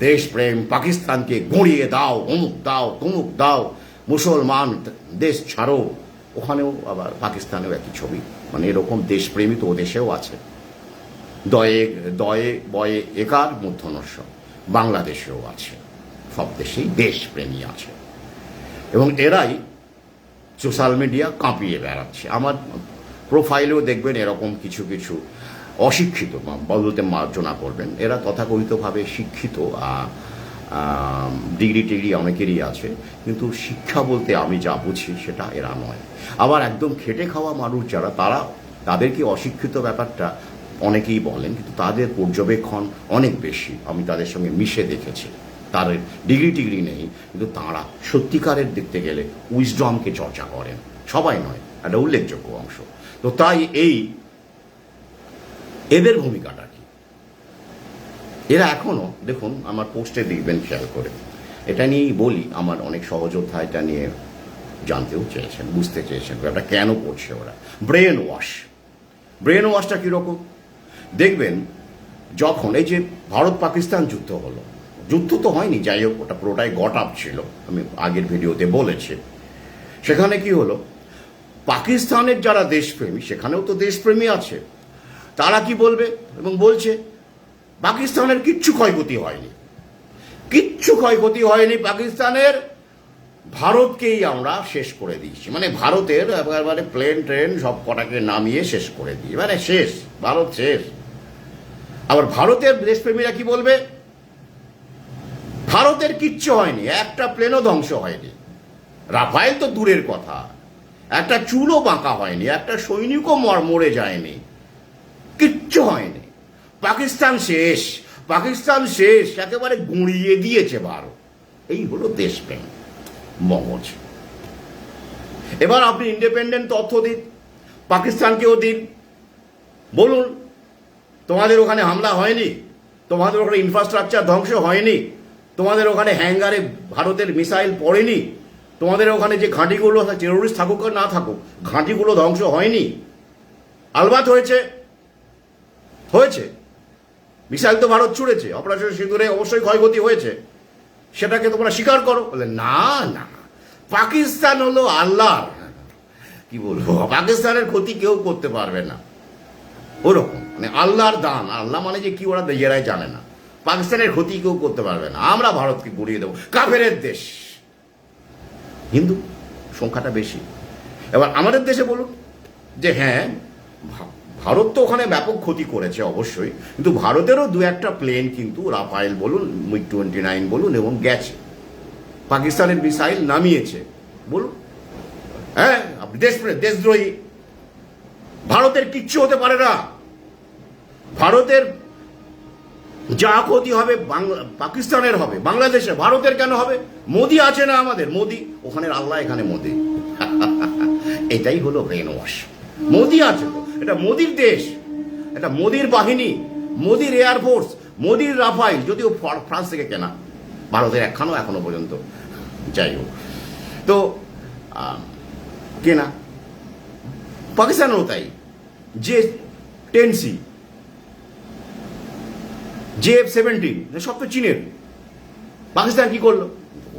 দেশপ্রেম, পাকিস্তানকে গড়িয়ে দাও, অমুক দাও, তমুক দাও, মুসলমান দেশ ছাড়ো, ওখানেও আবার পাকিস্তানেও একই ছবি, মানে এরকম দেশপ্রেমী তো ও দেশেও আছে, দয়ে বয়ে একার মধ্যনস্য, বাংলাদেশেও আছে, সব দেশেই দেশপ্রেমী আছে, এবং এরাই সোশ্যাল মিডিয়া কাঁপিয়ে বেড়াচ্ছে। আমার প্রোফাইলেও দেখবেন এরকম কিছু কিছু অশিক্ষিত, বলতে মার্জনা করবেন, এরা তথাকথিতভাবে শিক্ষিত, ডিগ্রি টিগ্রি অনেকেরই আছে, কিন্তু শিক্ষা বলতে আমি যা বুঝি সেটা এরা নয়। আবার একদম খেটে খাওয়া মানুষ যারা, তাদেরকে অশিক্ষিত ব্যাপারটা অনেকেই বলেন, কিন্তু তাদের পর্যবেক্ষণ অনেক বেশি, আমি তাদের সঙ্গে মিশে দেখেছি, তাদের ডিগ্রি টিগ্রি নেই, কিন্তু তাঁরা সত্যিকারের দেখতে গেলে উইজডমকে চর্চা করেন, সবাই নয়, একটা উল্লেখযোগ্য অংশ। তো তাই এদের ভূমিকাটা কি? এরা এখনো, দেখুন আমার পোস্টে দেখবেন খেয়াল করে, এটা নিয়েই বলি, আমার অনেক সহযোদ্ধা এটা নিয়ে জানতেও চেয়েছেন, বুঝতে চেয়েছেন এটা কেন করছে ওরা। ব্রেন ওয়াশটা কীরকম দেখবেন, যখন এই যে ভারত পাকিস্তান যুদ্ধ হলো, যুদ্ধ তো হয়নি, যাই হোক ওটা পুরোটাই গট আপ ছিল, আমি আগের ভিডিওতে বলেছি। সেখানে কি হলো, পাকিস্তানের যারা দেশপ্রেমী, সেখানেও তো দেশপ্রেমী আছে, তারা কি বলবে, এবং বলছে পাকিস্তানের কিচ্ছু ক্ষয়ক্ষতি হয়নি, পাকিস্তানের, ভারতকেই আমরা শেষ করে দিয়েছি, মানে ভারতের একেবারে প্লেন ট্রেন সব কটাকে নামিয়ে শেষ করে দিয়ে, মানে শেষ, ভারত শেষ। আবার ভারতের দেশপ্রেমীরা কি বলবে, ভারতের কিচ্ছু হয়নি, একটা প্লেনও ধ্বংস হয়নি, রাফায়েল তো দূরের কথা, একটা চুলও বাঁকা হয়নি, একটা সৈনিকও মরে যায়নি, কিচ্ছু হয়নি। পাকিস্তান শেষ, পাকিস্তান শেষ, একেবারে গুঁড়িয়ে দিয়েছে ভারত। এই হলো দেশপ্রেম মগজ। এবার আপনি ইন্ডিপেন্ডেন্ট তথ্য দিন, পাকিস্তানকেও দিন, বলুন তোমাদের ওখানে হামলা হয়নি, তোমাদের ওখানে ইনফ্রাস্ট্রাকচার ধ্বংস হয়নি, তোমাদের ওখানে হ্যাঙ্গারে ভারতের মিসাইল পড়েনি, তোমাদের ওখানে যে ঘাঁটিগুলো টেরোরিস্ট থাকুক আর না থাকুক ঘাঁটিগুলো ধ্বংস হয়নি। আলবাত হয়েছে, হয়েছে, মিসাইল তো ভারত ছুড়েছে, অপারেশন সিঁদুরে অবশ্যই ক্ষয়ক্ষতি হয়েছে, সেটাকে তোমরা স্বীকার করো। বলে না না, পাকিস্তান হলো আল্লাহর, কি বলবো, পাকিস্তানের ক্ষতি কেউ করতে পারবে না, ওরকম মানে আল্লাহর দান। আল্লাহ মানে যে কি ওরা নিজেরাই জানে না। পাকিস্তানের ক্ষতি কেউ করতে পারবে না, আমরা ভারতকে গড়িয়ে দেবো, কাফেরের দেশ, হিন্দু সংখ্যাটা বেশি। এবার আমাদের দেশে বলুন যে হ্যাঁ ভারত তো ওখানে ব্যাপক ক্ষতি করেছে অবশ্যই, কিন্তু ভারতেরও দু একটা প্লেন কিন্তু রাফায়েল বলুন, MiG-29 বলুন এবং গেছে, পাকিস্তানের মিসাইল নামিয়েছে, বলুন। হ্যাঁ, আপনি দেশদ্রোহী, ভারতের কিচ্ছু হতে পারে না। ভারতের যা ক্ষতি হবে পাকিস্তানের হবে, বাংলাদেশে, ভারতের কেন হবে? মোদি আছে না আমাদের, মোদি ওখানে আল্লাহ, এখানে মোদি। এটাই হলো ব্রেন ওয়াশ। মোদি আছে তো, এটা মোদির দেশ, এটা মোদির বাহিনী, মোদির এয়ারফোর্স, মোদির রাফাইল, যদিও ফ্রান্স থেকে কেনা, ভারতের একখানো এখনো পর্যন্ত, যাই হোক, তো কেনা। পাকিস্তানেরও তাই, J-10C, JF-17 সব তো চীনের। পাকিস্তান কি করলো?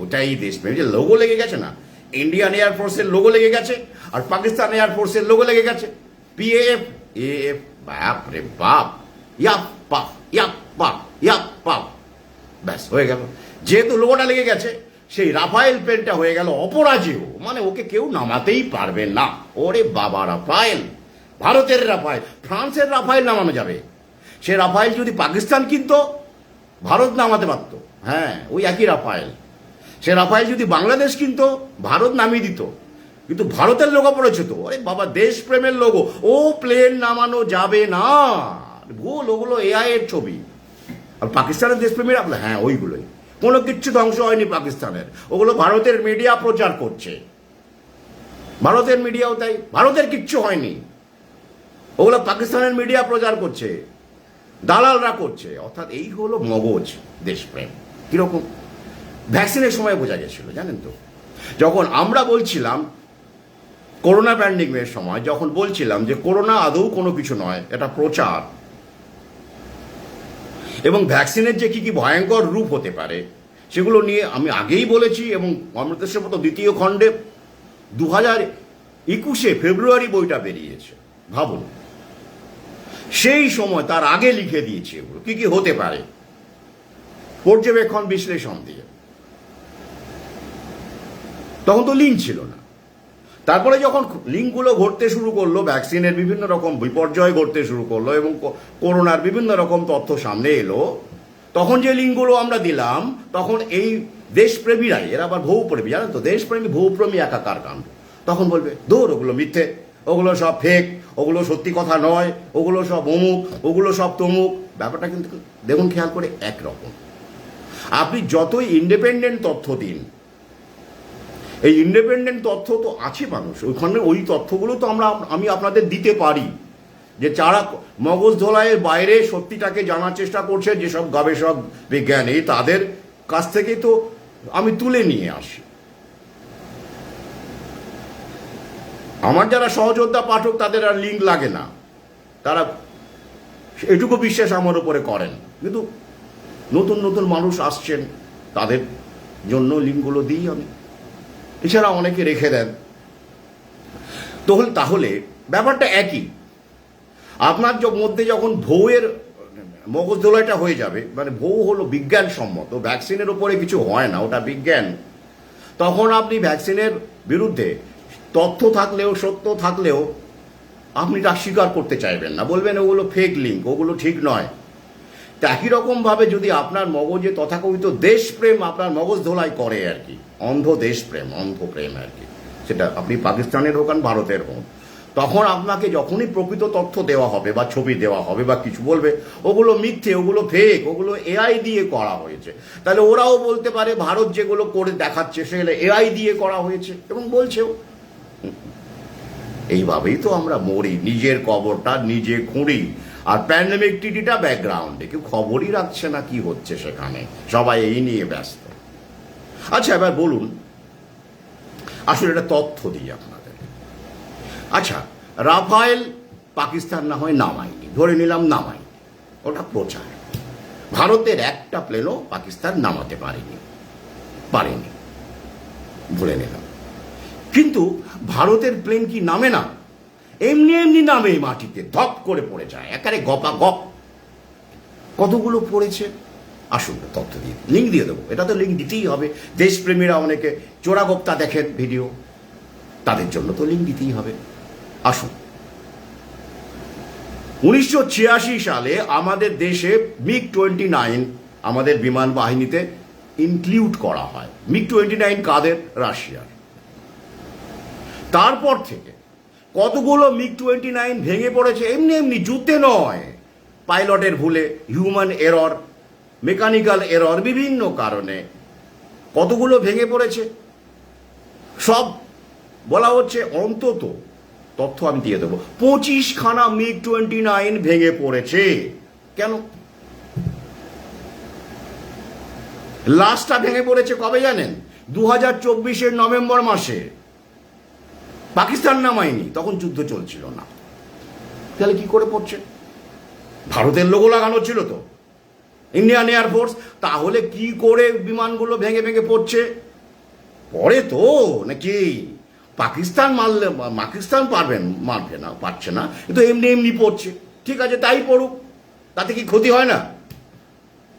ওটাই দেশপ্রেম, যে লোগো লেগে গেছে না, ইন্ডিয়ান এয়ারফোর্সের লোগো লেগে গেছে আর পাকিস্তান এয়ারফোর্সের লোগো লেগে গেছে, PAF, AF, বাপ রে বাপ, ইয়াপ পাপ, ইয়াপ পাপ, ইয়াপ পাপ, ব্যাস হয়ে গেল। যেহেতু লোগোটা লেগে গেছে, সেই রাফায়েল প্লেনটা হয়ে গেল অপরাজেয়, মানে ওকে কেউ নামাতেই পারবে না। ওরে বাবা, রাফায়েল, ভারতের রাফায়েল, ফ্রান্সের রাফায়েল নামানো যাবে। সে রাফায়েল যদি পাকিস্তান কিনতো, ভারত নামাতে পারত। হ্যাঁ, ওই একই রাফায়েল। সে রাফায়েল যদি বাংলাদেশ কিনতো, ভারত নামিয়ে দিত, কিন্তু ভারতের লোগো পড়েছে তো। আরে বাবা, দেশপ্রেমের লোগো, ও প্লেন নামানো যাবে না, ভুল, ওগুলো AI এর ছবি। আর পাকিস্তানের দেশপ্রেমের আপনার, হ্যাঁ ওইগুলোই, কোনো কিচ্ছু ধ্বংস হয়নি পাকিস্তানের, ওগুলো ভারতের মিডিয়া প্রচার করছে, ভারতের মিডিয়াও তাই, ভারতের কিচ্ছু হয়নি, ওগুলো পাকিস্তানের মিডিয়া প্রচার করছে, দালালরা করছে। অর্থাৎ এই হলো মগজ দেশপ্রেম। কিরকম? ভ্যাকসিনের সময় বোঝা গেছিল, জানেন তো, যখন আমরা বলছিলাম করোনা প্যান্ডেমিকের সময়, যখন বলছিলাম যে করোনা আদৌ কোনো কিছু নয়, এটা প্রচার, এবং ভ্যাকসিনের যে কি কি ভয়ঙ্কর রূপ হতে পারে সেগুলো নিয়ে আমি আগেই বলেছি, এবং অমৃতের মতো দ্বিতীয় খণ্ডে 2021 ফেব্রুয়ারি বইটা বেরিয়েছে। ভাবুন, সেই সময় তার আগে লিখে দিয়েছি এগুলো কি কি হতে পারে, পর্যবেক্ষণ বিশ্লেষণ দিয়ে। তখন তো লিঙ্ক ছিল না। তারপরে যখন লিঙ্কগুলো ঘটতে শুরু করলো, ভ্যাকসিনের বিভিন্ন রকম বিপর্যয় ঘটতে শুরু করলো এবং করোনার বিভিন্ন রকম তথ্য সামনে এলো, তখন যে লিঙ্কগুলো আমরা দিলাম, তখন এই দেশপ্রেমীরাই, এরা আবার ভৌপ্রেমী, জানেন তো, দেশপ্রেমী ভৌপ্রেমী একাকার কাণ্ড, তখন বলবে দূর, ওগুলো মিথ্যে, ওগুলো সব ফেক, ওগুলো সত্যি কথা নয়, ওগুলো সব অমুক, ওগুলো সব তমুক। ব্যাপারটা কিন্তু দেখুন খেয়াল করে একরকম। আপনি যতই ইন্ডিপেন্ডেন্ট তথ্য দিন, এই ইন্ডিপেন্ডেন্ট তথ্য তো আছে মানুষ, ওইখানে ওই তথ্যগুলো তো আমি আপনাদের দিতে পারি, যে যারা মগজ ধোলাইয়ের বাইরে সত্যিটাকে জানার চেষ্টা করছে, যেসব গবেষক বিজ্ঞানী, তাদের কাছ থেকে তো আমি তুলে নিয়ে আসি। আমার যারা সহযোদ্ধা পাঠক, তাদের আর লিঙ্ক লাগে না, তারা এটুকু বিশ্বাস আমার উপরে করেন। কিন্তু নতুন নতুন মানুষ আসছেন, তাদের জন্য লিঙ্কগুলো দিই আমি, এছাড়া অনেকে রেখে দেন। তাহলে ব্যাপারটা একই। আপনার মধ্যে যখন ভৌয়ের মগজ ধোলাইটা হয়ে যাবে, মানে ভৌ হলো বিজ্ঞানসম্মত, ভ্যাকসিনের উপরে কিছু হয় না, ওটা বিজ্ঞান, তখন আপনি ভ্যাকসিনের বিরুদ্ধে তথ্য থাকলেও, সত্য থাকলেও আপনি তা স্বীকার করতে চাইবেন না, বলবেন ওগুলো ফেক লিঙ্ক, ওগুলো ঠিক নয়। তা একই রকমভাবে যদি আপনার মগজে তথাকথিত দেশপ্রেম আপনার মগজ ধোলাই করে আর কি, অন্ধ দেশপ্রেম, অন্ধ প্রেম আর কি, সেটা আপনি পাকিস্তানের হোক আর ভারতের হোক, তখন আপনাকে যখনই প্রকৃত তথ্য দেওয়া হবে বা ছবি দেওয়া হবে বা কিছু বলবে, ওগুলো মিথ্যে, ওগুলো ফেক, ওগুলো এআই দিয়ে করা হয়েছে। তাহলে ওরাও বলতে পারে ভারত যেগুলো করে দেখাচ্ছে সেগুলো এআই দিয়ে করা হয়েছে, এবং বলছেও। এইভাবেই তো আমরা মরি, নিজের কবরটা নিজে খুঁড়ি। আর প্যান্ডেমিক টিটিটা ব্যাকগ্রাউন্ডে, কেউ খবরই রাখছে না কি হচ্ছে সেখানে, সবাই এই নিয়ে ব্যস্ত। আচ্ছা, এবার বলুন, আসলে এটা তথ্য দিই আপনাদের। আচ্ছা, রাফায়েল পাকিস্তান না হয় নামায়নি, ধরে নিলাম নামায়নি, ওটা প্রচার। ভারতের একটা প্লেনও পাকিস্তান নামাতে পারেনি, ধরে নিলাম। কিন্তু ভারতের প্লেন কি নামে না? এমনি এমনি নামে, মাটিতে ধপ করে পড়ে যায়, একেবারে গপা গপ। কতগুলো পড়েছে আসুন তথ্য দিয়ে, লিঙ্ক দিয়ে দেবো। এটা তো লিঙ্ক দিতেই হবে, দেশপ্রেমীরা অনেকে চোরাগোপ্তা দেখেন ভিডিও, তাদের জন্য তো লিঙ্ক দিতেই হবে। আসুন, 1986 সালে আমাদের দেশে MiG-29 আমাদের বিমান বাহিনীতে ইনক্লুড করা হয়। MiG-29 কাদের? রাশিয়ার। তারপর থেকে কতগুলো MiG-29 ভেঙে পড়েছে, এমনি এমনি, যুদ্ধে নয়, পাইলটের ভুলে, হিউম্যান এরর, মেকানিক্যাল এরর, বিভিন্ন কারণে কতগুলো ভেঙে পড়েছে সব বলা হচ্ছে। অন্তত তথ্য আমি দিয়ে দেবো, 25খানা MiG-29 ভেঙে পড়েছে। কেন? লাস্টটা ভেঙে পড়েছে কবে জানেন? 2024-এর নভেম্বর মাসে। পাকিস্তান নামায়নি, তখন যুদ্ধ চলছিল না। তাহলে কি করে পড়ছে? ভারতের লোগো লাগানো ছিল তো, ইন্ডিয়ান এয়ারফোর্স। তাহলে কি করে বিমানগুলো ভেঙে ভেঙে পড়ছে? পরে তো নাকি পাকিস্তান পারছে না, কিন্তু এমনি এমনি পড়ছে। ঠিক আছে, তাই পড়ুক, তাতে কি ক্ষতি হয় না?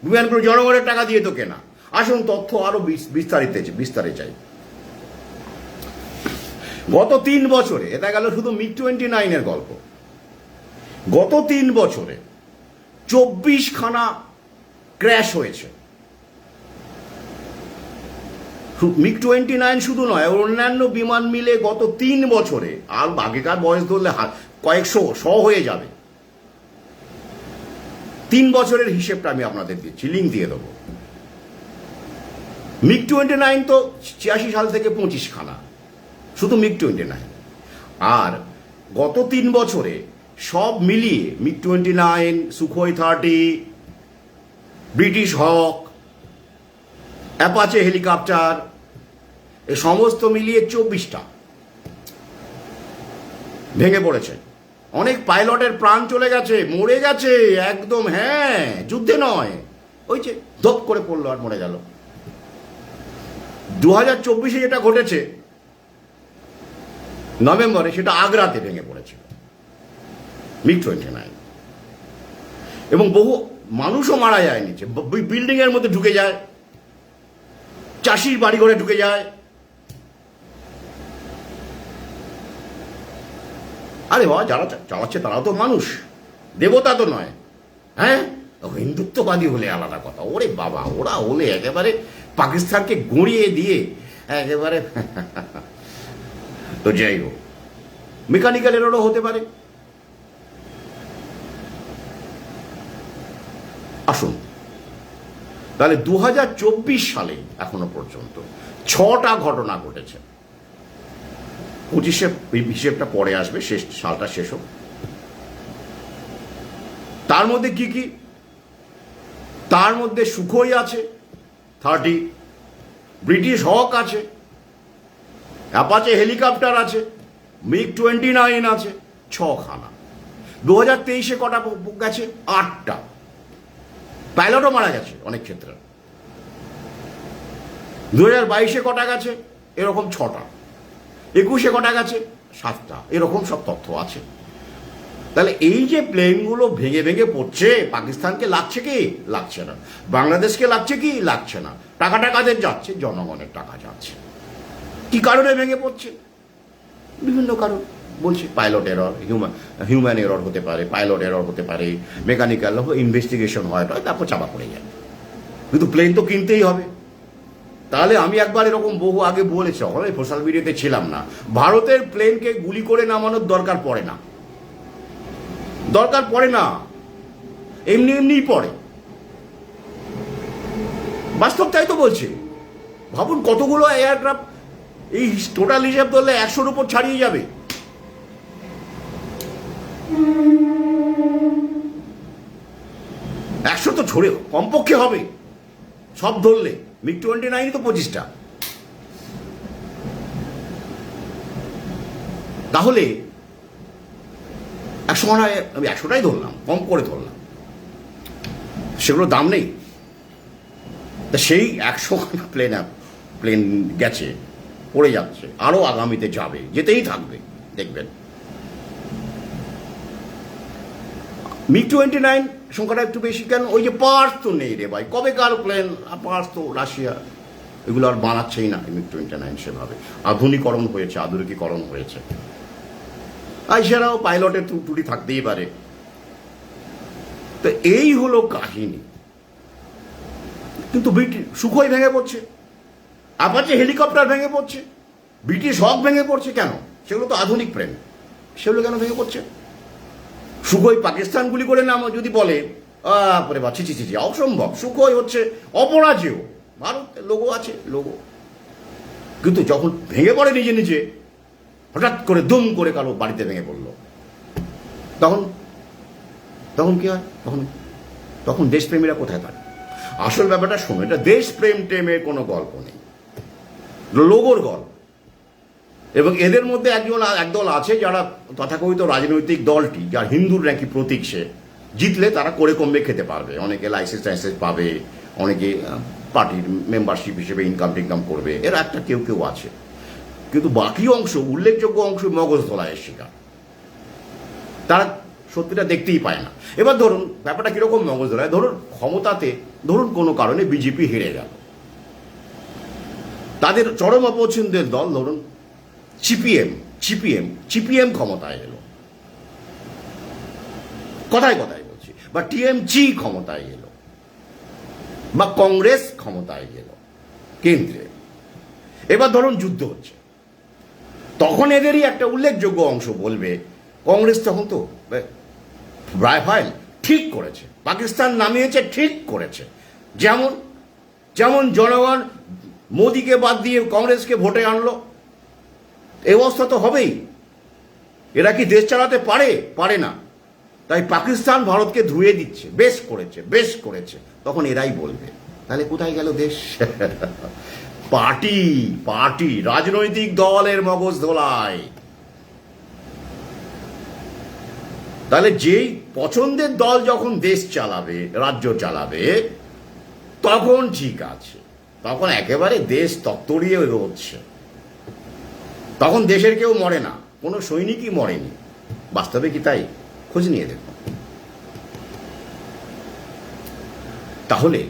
বিমানগুলো জনগণের টাকা দিয়ে তো কেনা। আসুন তথ্য আরো বিস্তারে চাই। গত 3 বছরে, এটা গেল শুধু MiG-29 এর গল্প, গত 3 বছরে 24খানা ক্র্যাশ হয়েছে। MiG-29 শুধু নয়, অন্যান্য বিমান মিলে গত 3 বছরে, আর আগেকার বয়স ধরলে কয়েকশো হয়ে যাবে। 3 বছরের হিসেবটা আমি আপনাদের দিচ্ছি, লিঙ্ক দিয়ে দেবো। MiG-29 তো 86 সাল থেকে 25খানা, শুধু MiG-29। আর গত 3 বছরে সব মিলিয়ে MiG-29, সুখোই 30, ব্রিটিশ হক, অ্যাপাচে হেলিকপ্টার, এ সমস্ত মিলিয়ে 24টা ভেঙে পড়েছে। অনেক পাইলটের প্রাণ চলে গেছে, মরে গেছে একদম। হ্যাঁ, যুদ্ধে নয়, ওই যে ধপ করে পড়লো আর মরে গেল। 2024-এ যেটা ঘটেছে নভেম্বরে, সেটা আগ্রাতে ভেঙে পড়েছিল MiG-29, এবং বহু মানুষও মারা যায় নিচে, বিল্ডিং এর মধ্যে ঢুকে যায়, চাষির বাড়ি ঘরে ঢুকে যায়। আরে বাবা, যারা চালাচ্ছে তারাও তো মানুষ, দেবতা তো নয়। হ্যাঁ, হিন্দুত্ববাদী হলে আলাদা কথা, ওরে বাবা, ওরা হলে একেবারে পাকিস্তানকে গড়িয়ে দিয়ে একেবারে। তো যাই হোক, মেকানিক্যাল এররও হতে পারে। আসুন তাহলে 2024 সালে এখনো পর্যন্ত 6টা ঘটনা ঘটেছে। 25-এ হিসেবটা পরে আসবে, সালটা শেষ হোক। তার মধ্যে কি কি? তার মধ্যে সুখোই আছে 30, ব্রিটিশ হক আছে, অ্যাপাচে হেলিকপ্টার আছে, MiG-29 আছে 6খানা। 2023-এ কটা গেছে? 8টা। পাইলটও মারা গেছে অনেক ক্ষেত্রে। 2022-এ কটা গেছে? এরকম 6টা। 21-এ কটা গেছে? 7টা। এরকম সব তথ্য আছে। তাহলে এই যে প্লেনগুলো ভেঙে ভেঙে পড়ছে, পাকিস্তানকে লাগছে কি? লাগছে না। বাংলাদেশকে লাগছে কি? লাগছে না। টাকাটা কাদের যাচ্ছে? জনগণের টাকা যাচ্ছে। কি কারণে ভেঙে পড়ছে? বিভিন্ন কারণ বলছি। পাইলট এরর, হিউম্যান এরর হতে পারে, পাইলট এরর হতে পারে, মেকানিক্যাল ইনভেস্টিগেশন হয়, তারপর চাপা পড়ে যায়। কিন্তু প্লেন তো কিনতেই হবে, তাহলে আমি একবার এরকম বহু আগে বলেছি, যখন আমি সোশ্যাল মিডিয়াতে ছিলাম না, ভারতের প্লেনকে গুলি করে নামানোর দরকার পড়ে না, দরকার পড়ে না, এমনি এমনিই পড়ে। বাস্তব তাই তো বলছে। ভাবুন কতগুলো এয়ারক্রাফট, এই টোটাল হিসাব ধরলে 100-র উপর ছাড়িয়ে যাবে। একশো তো ছড়ে কমপক্ষে হবে সব ধরলে, MiG-29 তো 25টা। তাহলে 100 মানে আমি 100টাই ধরলাম, কম করে ধরলাম, সেগুলো দাম নেই। তা সেই 100 প্লেন গেছে, পড়ে যাচ্ছে, আরো আগামীতে যাবে, যেতেই থাকবে, দেখবেন। MiG-29 সংখ্যাটা একটু বেশি কেন? ওই যে পার্টস তো নেই রে ভাই, কবেকার প্লেন পার্টস তো রাশিয়া এগুলো আর বানাচ্ছেই না। MiG-29 সেভাবে আধুনিকরণ হয়েছে, আধুনিকীকরণ হয়েছে। আর এছাড়াও পাইলটের ত্রুটি থাকতেই পারে। তো এই হলো কাহিনী। কিন্তু সুখোই ভেঙে পড়ছে, আপাচে হেলিকপ্টার ভেঙে পড়ছে, ব্রিটিশ হক ভেঙে পড়ছে কেন? সেগুলো তো আধুনিক প্লেন, সেগুলো কেন ভেঙে পড়ছে? সুখোই পাকিস্তান গুলি করে নাম যদি বলে, পরে বা ছি ছি ছি, অসম্ভব। সুখোই হচ্ছে অপরাজেয়, ভারতের লোগো আছে, লোগো। কিন্তু যখন ভেঙে পড়ে নিজে নিজে, হঠাৎ করে দুম করে কারো বাড়িতে ভেঙে পড়লো, তখন তখন কি হয়? তখন দেশপ্রেমীরা কোথায় থাকে? আসল ব্যাপারটা শোনো, এটা দেশপ্রেম টেমের কোনো গল্প নেই, লোগোর গল্প। এবং এদের মধ্যে একদল আছে যারা তথাকথিত রাজনৈতিক দলটি, যার হিন্দুর নাকি প্রতীক, সে জিতলে তারা করে কমবে খেতে পারবে, অনেকে লাইসেন্স পাবে, অনেকে পার্টির মেম্বারশিপ হিসেবে ইনকাম করবে, এরা একটা কেউ আছে। কিন্তু বাকি অংশ, উল্লেখযোগ্য অংশ মগজ ধোলাইয়ের শিকার, তারা সত্যিটা দেখতেই পায় না। এবার ধরুন ব্যাপারটা কিরকম মগজ ধোলায়, ধরুন ক্ষমতাতে, ধরুন কোনো কারণে বিজেপি হেরে গেল, তাদের চরম অপছন্দের দল ধরুন সিপিএম ক্ষমতায় এলো, কথায় বলছি, বা টিএমজি ক্ষমতায় এলো, বা কংগ্রেস ক্ষমতায় গেল কেন্দ্রে। এবার ধরুন যুদ্ধ হচ্ছে, তখন এদেরই একটা উল্লেখযোগ্য অংশ বলবে কংগ্রেস তখন তো রাইফাইল ঠিক করেছে, পাকিস্তান নামিয়েছে, ঠিক করেছে। যেমন জনগণ মোদিকে বাদ দিয়ে কংগ্রেসকে ভোটে আনলো, এই অবস্থা তো হবেই। এরা কি দেশ চালাতে পারে না। তাই পাকিস্তান ভারতকে ধুয়ে দিচ্ছে, বেশ করেছে, তখন এরাই বলবে। তাহলে কোথায় গেল দেশ? পার্টি রাজনৈতিক দলের মগজ ধোলাই। তাহলে যেই পছন্দের দল যখন দেশ চালাবে, রাজ্য চালাবে, তখন ঠিক আছে, তখন একেবারে দেশ তত্তরিয়ে রোচ্ছে, তখন দেশের কেউ মরে না, কোনো সৈনিকই মরেনি। বাস্তবে কি তাই? খোঁজ নিয়ে দেখুন। তাহলে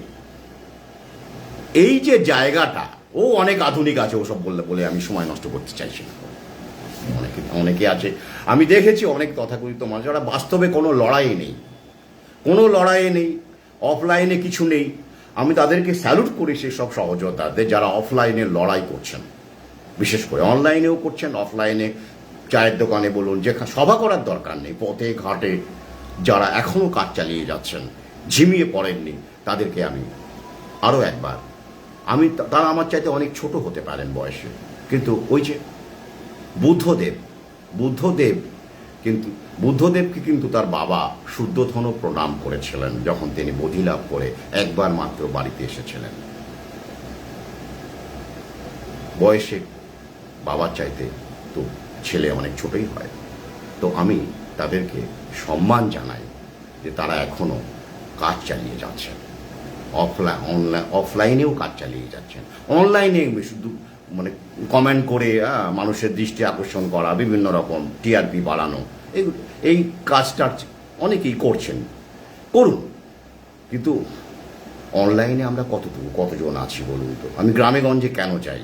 এই যে জায়গাটা, ও অনেক আধুনিক আছে, ওসব বলে আমি সময় নষ্ট করতে চাইছি না। অনেকে আছে, আমি দেখেছি অনেক তথাকথিত মানুষ, যারা বাস্তবে কোনো লড়াই নেই, অফলাইনে কিছু নেই। আমি তাদেরকে স্যালুট করি সেসব সহযোদ্ধাদের যারা অফলাইনে লড়াই করছেন, বিশেষ করে অনলাইনেও করছেন, অফলাইনে চায়ের দোকানে বলুন, যে সভা করার দরকার নেই, পথে ঘাটে যারা এখনো কাজ চালিয়ে যাচ্ছেন, ঝিমিয়ে পড়েননি, তাদেরকে আমি আরও একবার, তারা আমার চাইতে অনেক ছোট হতে পারেন বয়সে, কিন্তু ওই যে বুদ্ধদেবকে কিন্তু তার বাবা শুদ্ধোধন প্রণাম করেছিলেন যখন তিনি বোধি লাভ করে একবার মাত্র বাড়িতে এসেছিলেন। বয়সে বাবার চাইতে তো ছেলে অনেক ছোটই হয়। তো আমি তাদেরকে সম্মান জানাই যে তারা এখনো কাজ চালিয়ে যাচ্ছেন, অফলাইনেও কাজ চালিয়ে যাচ্ছেন। অনলাইনে শুধু কমেন্ট করে মানুষের দৃষ্টি আকর্ষণ করা, বিভিন্ন রকম টিআরপি বাড়ানো, এই কাজটা অনেকেই করুন, কিন্তু অনলাইনে আমরা কতজন আছি বলুন তো? আমি গ্রামে গঞ্জে কেন চাই,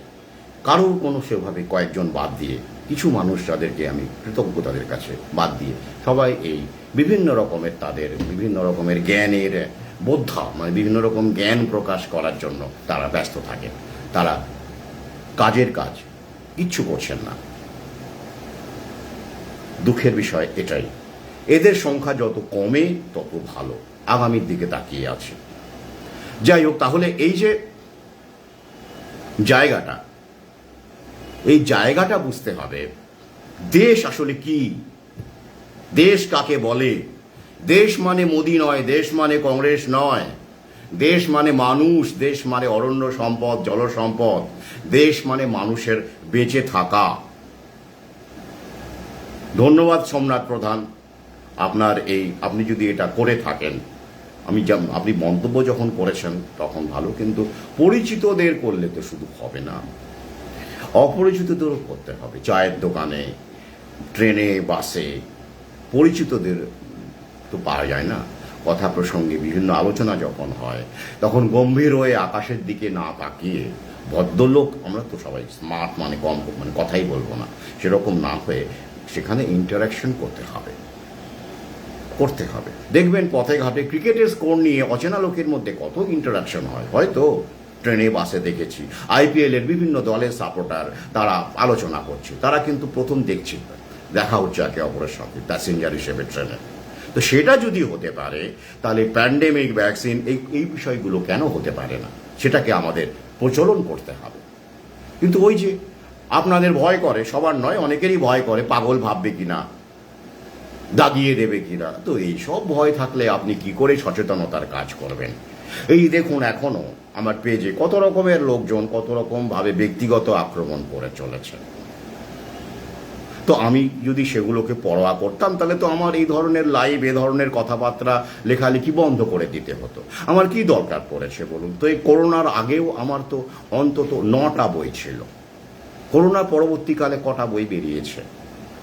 কারোর কোনো সেভাবে কয়েকজন বাদ দিয়ে, কিছু মানুষ যাদেরকে আমি কৃতজ্ঞ, তাদের কাছে বাদ দিয়ে সবাই এই বিভিন্ন রকমের জ্ঞানের বোদ্ধা, বিভিন্ন রকম জ্ঞান প্রকাশ করার জন্য তারা ব্যস্ত থাকে। তারা কাজের কাজ কিচ্ছু করছেন না। দুঃখের বিষয় এটাই, এদের সংখ্যা যত কমে তত ভালো, আগামীর দিকে তাকিয়ে আছে। যাই হোক, তাহলে এই যে জায়গাটা, এই জায়গাটা বুঝতে হবে দেশ আসলে কি, দেশ কাকে বলে। দেশ মানে মোদি নয়, দেশ মানে কংগ্রেস নয়, দেশ মানে মানুষ, দেশ মানে অরণ্য সম্পদ, জল সম্পদ, দেশ মানে মানুষের বেঁচে থাকা। ধন্যবাদ সোমনাথ প্রধান, আপনি যদি এটা করে থাকেন, আপনি মন্তব্য যখন করেছেন তখন ভালো, কিন্তু পরিচিতদের করলে তো শুধু হবে না, অপরিচিতদেরও করতে হবে। চায়ের দোকানে, ট্রেনে, বাসে পরিচিতদের তো পাওয়া যায় না। কথা প্রসঙ্গে বিভিন্ন আলোচনা যখন হয় তখন গম্ভীর হয়ে আকাশের দিকে না তাকিয়ে, ভদ্রলোক আমরা তো সবাই স্মার্ট, মানে কম মানে কথাই বলবো না, সেরকম না হয়ে সেখানে ইন্টারাকশন করতে হবে। দেখবেন পথে ঘাটে ক্রিকেটের স্কোর নিয়ে অচেনা লোকের মধ্যে কত ইন্টারাকশন হয়। হয়তো ট্রেনে, বাসে দেখেছি IPL এর বিভিন্ন দলের সাপোর্টার তারা আলোচনা করছে, তারা কিন্তু প্রথম দেখছি দেখা হচ্ছে একে অপরের সাথে প্যাসেঞ্জার হিসেবে ট্রেনে। তো সেটা যদি হতে পারে তাহলে প্যান্ডেমিক, ভ্যাকসিন, এই বিষয়গুলো কেন হতে পারে না, সেটাকে আমাদের প্রচলন করতে হবে। কিন্তু ওই যে আপনাদের ভয় করে, সবার নয়, অনেকেরই ভয় করে পাগল ভাববে কিনা, দাগিয়ে দেবে কিনা। তো এই সব ভয় থাকলে আপনি কি করে সচেতনতার কাজ করবেন? এই দেখুন এখনো আমার পেজে কত রকমের লোকজন কত রকম ভাবে ব্যক্তিগত আক্রমণ করে চলেছে। তো আমি যদি সেগুলোকে পরোয়া করতাম তাহলে তো আমার এই ধরনের লাইভ, এ ধরনের কথাবার্তা লেখালেখি বন্ধ করে দিতে হতো। আমার কি দরকার পড়েছে বলুন তো? এই করোনার আগেও আমার তো অন্তত 9টা বই ছিল, করোনা পরবর্তীকালে কটা বই বেরিয়েছে,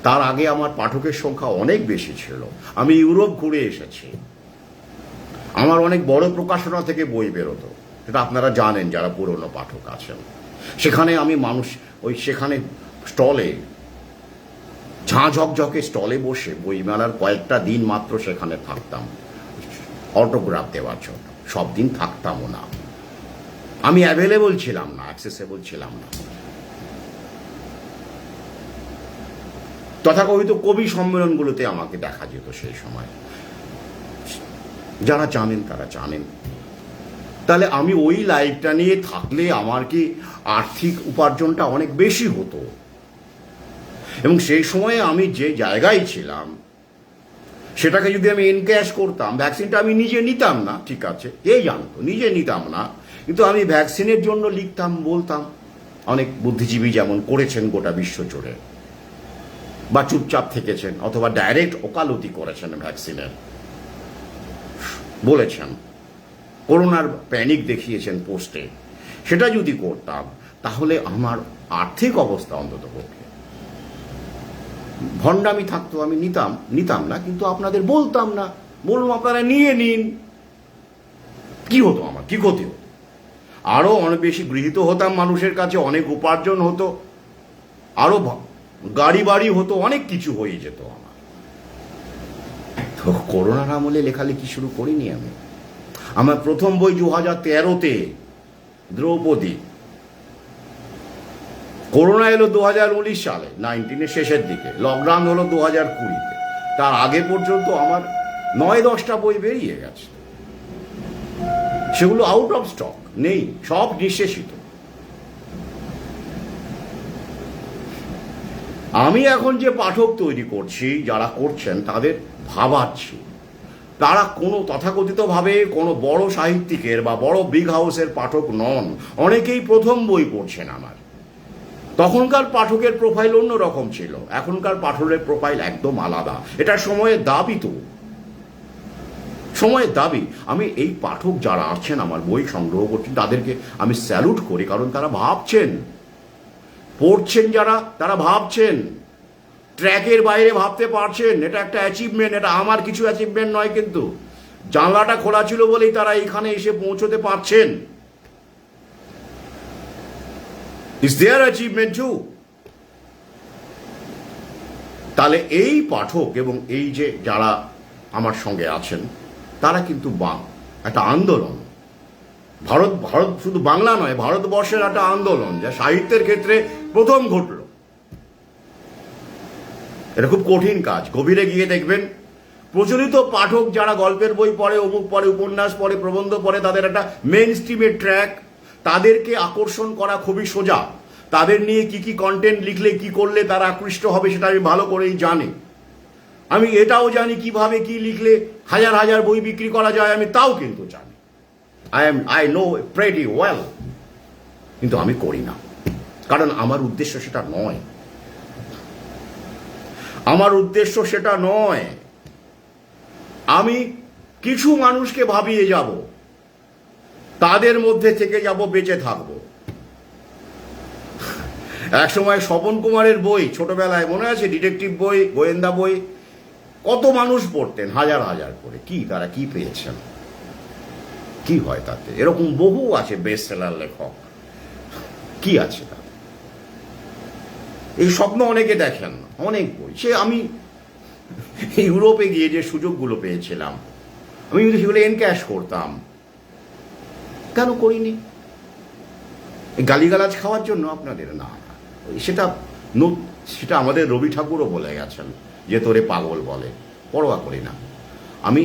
তার আগে আমার পাঠকের সংখ্যা অনেক বেশি ছিল। আমি ইউরোপ ঘুরে এসেছি, আমার অনেক বড় প্রকাশনা থেকে বই বেরোতো, সেটা আপনারা জানেন যারা পুরনো পাঠক আছেন। সেখানে আমি সেখানে স্টলে, ঝাঁ ঝকঝকে স্টলে বসে বইমেলার কয়েকটা দিন মাত্র সেখানে থাকতাম অটোগ্রাফ দেওয়ার জন্য, সব দিন থাকতামও না। আমি অ্যাভেলেবল ছিলাম না, অ্যাক্সেসেবল ছিলাম না। তথাকথিত কবি সম্মেলনগুলোতে আমাকে দেখা যেত সেই সময়, যারা জানেন তারা জানেন। তাহলে আমি ওই লাইফটা নিয়ে থাকলে আমার কি আর্থিক উপার্জনটা অনেক বেশি হতো, এবং সেই সময়ে আমি যে জায়গায় ছিলাম সেটাকে যদি আমি এনক্যাশ করতাম, ভ্যাকসিনটা আমি নিজে নিতাম না, ঠিক আছে, কে জানতো, নিজে নিতাম না, কিন্তু আমি ভ্যাকসিনের জন্য লিখতাম, বলতাম। অনেক বুদ্ধিজীবী যেমন করেছেন গোটা বিশ্ব জুড়ে, বা চুপচাপ থেকেছেন, অথবা ডাইরেক্ট ওকালতি করেছেন ভ্যাকসিনের, বলেছেন, করোনার প্যানিক দেখিয়েছেন পোস্টে। সেটা যদি করতাম তাহলে আমার আর্থিক অবস্থা অন্তত পক্ষে ভণ্ডামি থাকতো, আমি নিতাম না, কিন্তু আপনাদের বলতাম না, বললাম আপনারা নিয়ে নিন। কি হতো, আমার কি ক্ষতি হতো? আরো অনেক বেশি গৃহীত হতাম মানুষের কাছে, অনেক উপার্জন হতো, আরো গাড়ি বাড়ি হতো, অনেক কিছু হয়ে যেত আমার। তো করোনার আমলে লেখালেখি শুরু করিনি আমি। আমার প্রথম বই 2013-তে, দ্রৌপদী। করোনা এলো 2019 সালে, 19-এর শেষের দিকে, লকডাউন হলো 2020-তে। তার আগে পর্যন্ত আমার 9-10টা বই বেরিয়ে গেছে, সেগুলো আউট অফ স্টক, নেই, সব নিঃশেষিত। আমি এখন যে পাঠক তৈরি করছি, যারা করছেন তাদের ভাবাচ্ছি, তারা কোনো তথাকথিতভাবে কোনো বড় সাহিত্যিকের বা বড় বিগ হাউসের পাঠক নন। অনেকেই প্রথম বই পড়ছেন আমার। তখনকার পাঠকের প্রোফাইল অন্যরকম ছিল, এখনকার পাঠকের প্রোফাইল একদম আলাদা। এটা সময়ের দাবি, তো সময়ের দাবি। আমি এই পাঠক যারা আছেন আমার বই সংগ্রহ করছেন তাদেরকে আমি স্যালুট করি, কারণ তারা ভাবছেন, পড়ছেন যারা, তারা ভাবছেন, ট্র্যাকের বাইরে ভাবতে পারছেন। এটা একটা অ্যাচিভমেন্ট, এটা আমার কিছু অ্যাচিভমেন্ট নয়, কিন্তু জানলাটা খোলা ছিল বলেই তারা এখানে এসে পৌঁছতে পারছেন। It's their achievement too. তাহলে এই পাঠক এবং এই যে যারা আমার সঙ্গে আছেন তারা কিন্তু একটা আন্দোলন, ভারত ভারত শুধু বাংলা নয়, ভারতবর্ষের একটা আন্দোলন যা সাহিত্যের ক্ষেত্রে প্রথম ঘটল। এটা খুব কঠিন কাজ, গভীরে গিয়ে দেখবেন প্রচলিত পাঠক যারা গল্পের বই পড়ে, অমুক পড়ে, উপন্যাস পড়ে, প্রবন্ধ পড়ে, তাদের একটা মেইন স্ট্রিমের ট্র্যাক, তাদেরকে আকর্ষণ করা খুবই সোজা। তাদের নিয়ে কি কি কন্টেন্ট লিখলে কি করলে তারা আকৃষ্ট হবে সেটা আমি ভালো করেই জানি। আমি এটাও জানি কিভাবে কি লিখলে হাজার হাজার বই বিক্রি করা যায়, আমি তাও কিন্তু জানি। আই নো প্রেটি ওয়েল, কিন্তু আমি করি না, কারণ আমার উদ্দেশ্য সেটা নয়। আমার উদ্দেশ্য সেটা নয়। আমি কিছু মানুষকে ভাবিয়ে যাব, তাদের মধ্যে থেকে যাব, বেঁচে থাকবো। এক সময় স্বপন কুমারের বই ছোটবেলায় মনে আছে, ডিটেকটিভ বই, গোয়েন্দা বই, কত মানুষ পড়তেন হাজার হাজার করে। কি তারা কি পেয়েছেন, কি হয় তাতে? এরকম বহু আছে বেস্ট সেলার লেখক, কি আছে তাতে? এই স্বপ্ন অনেকে দেখেন, অনেক বই। সে আমি ইউরোপে গিয়ে যে সুযোগগুলো পেয়েছিলাম, আমি কিন্তু সেগুলো এনক্যাশ করতাম। কেন করিনি? গালিগালাজ খাওয়ার জন্য আপনাদের? না, সেটা সেটা আমাদের রবি ঠাকুরও বলে গেছেন যে তোরে পাগল বলে, পরোয়া করি না। আমি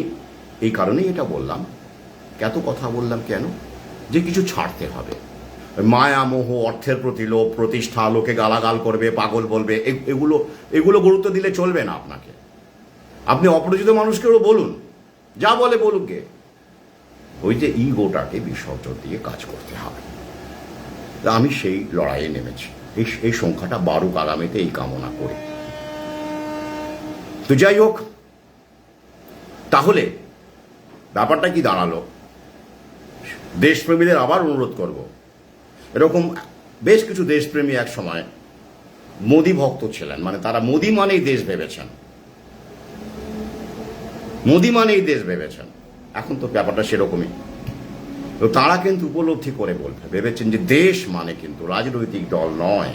এই কারণেই এটা বললাম, এত কথা বললাম কেন, যে কিছু ছাড়তে হবে। মায়া মোহ, অর্থের প্রতি লোভ, প্রতিষ্ঠা, লোকে গালাগাল করবে, পাগল বলবে, এগুলো গুরুত্ব দিলে চলবে না আপনাকে। আপনি অপরিচিত মানুষকেও বলুন, যা বলে বলুক গে, ওই যে ইগোটাকে বিসর্জন দিয়ে কাজ করতে হবে। আমি সেই লড়াইয়ে নেমেছি। এই সংখ্যাটা বাড়ুক আগামীতে, এই কামনা করি। তো যাই হোক, তাহলে ব্যাপারটা কি দাঁড়ালো? দেশপ্রেমীদের আবার অনুরোধ করব, এরকম বেশ কিছু দেশপ্রেমী এক সময় মোদি ভক্ত ছিলেন, মানে তারা মোদি মানেই দেশ ভেবেছেন, মোদি মানেই দেশ ভেবেছেন। এখন তো ব্যাপারটা সেরকমই। তো তারা কিন্তু উপলব্ধি করে ভেবেছেন যে দেশ মানে কিন্তু রাজনৈতিক দল নয়,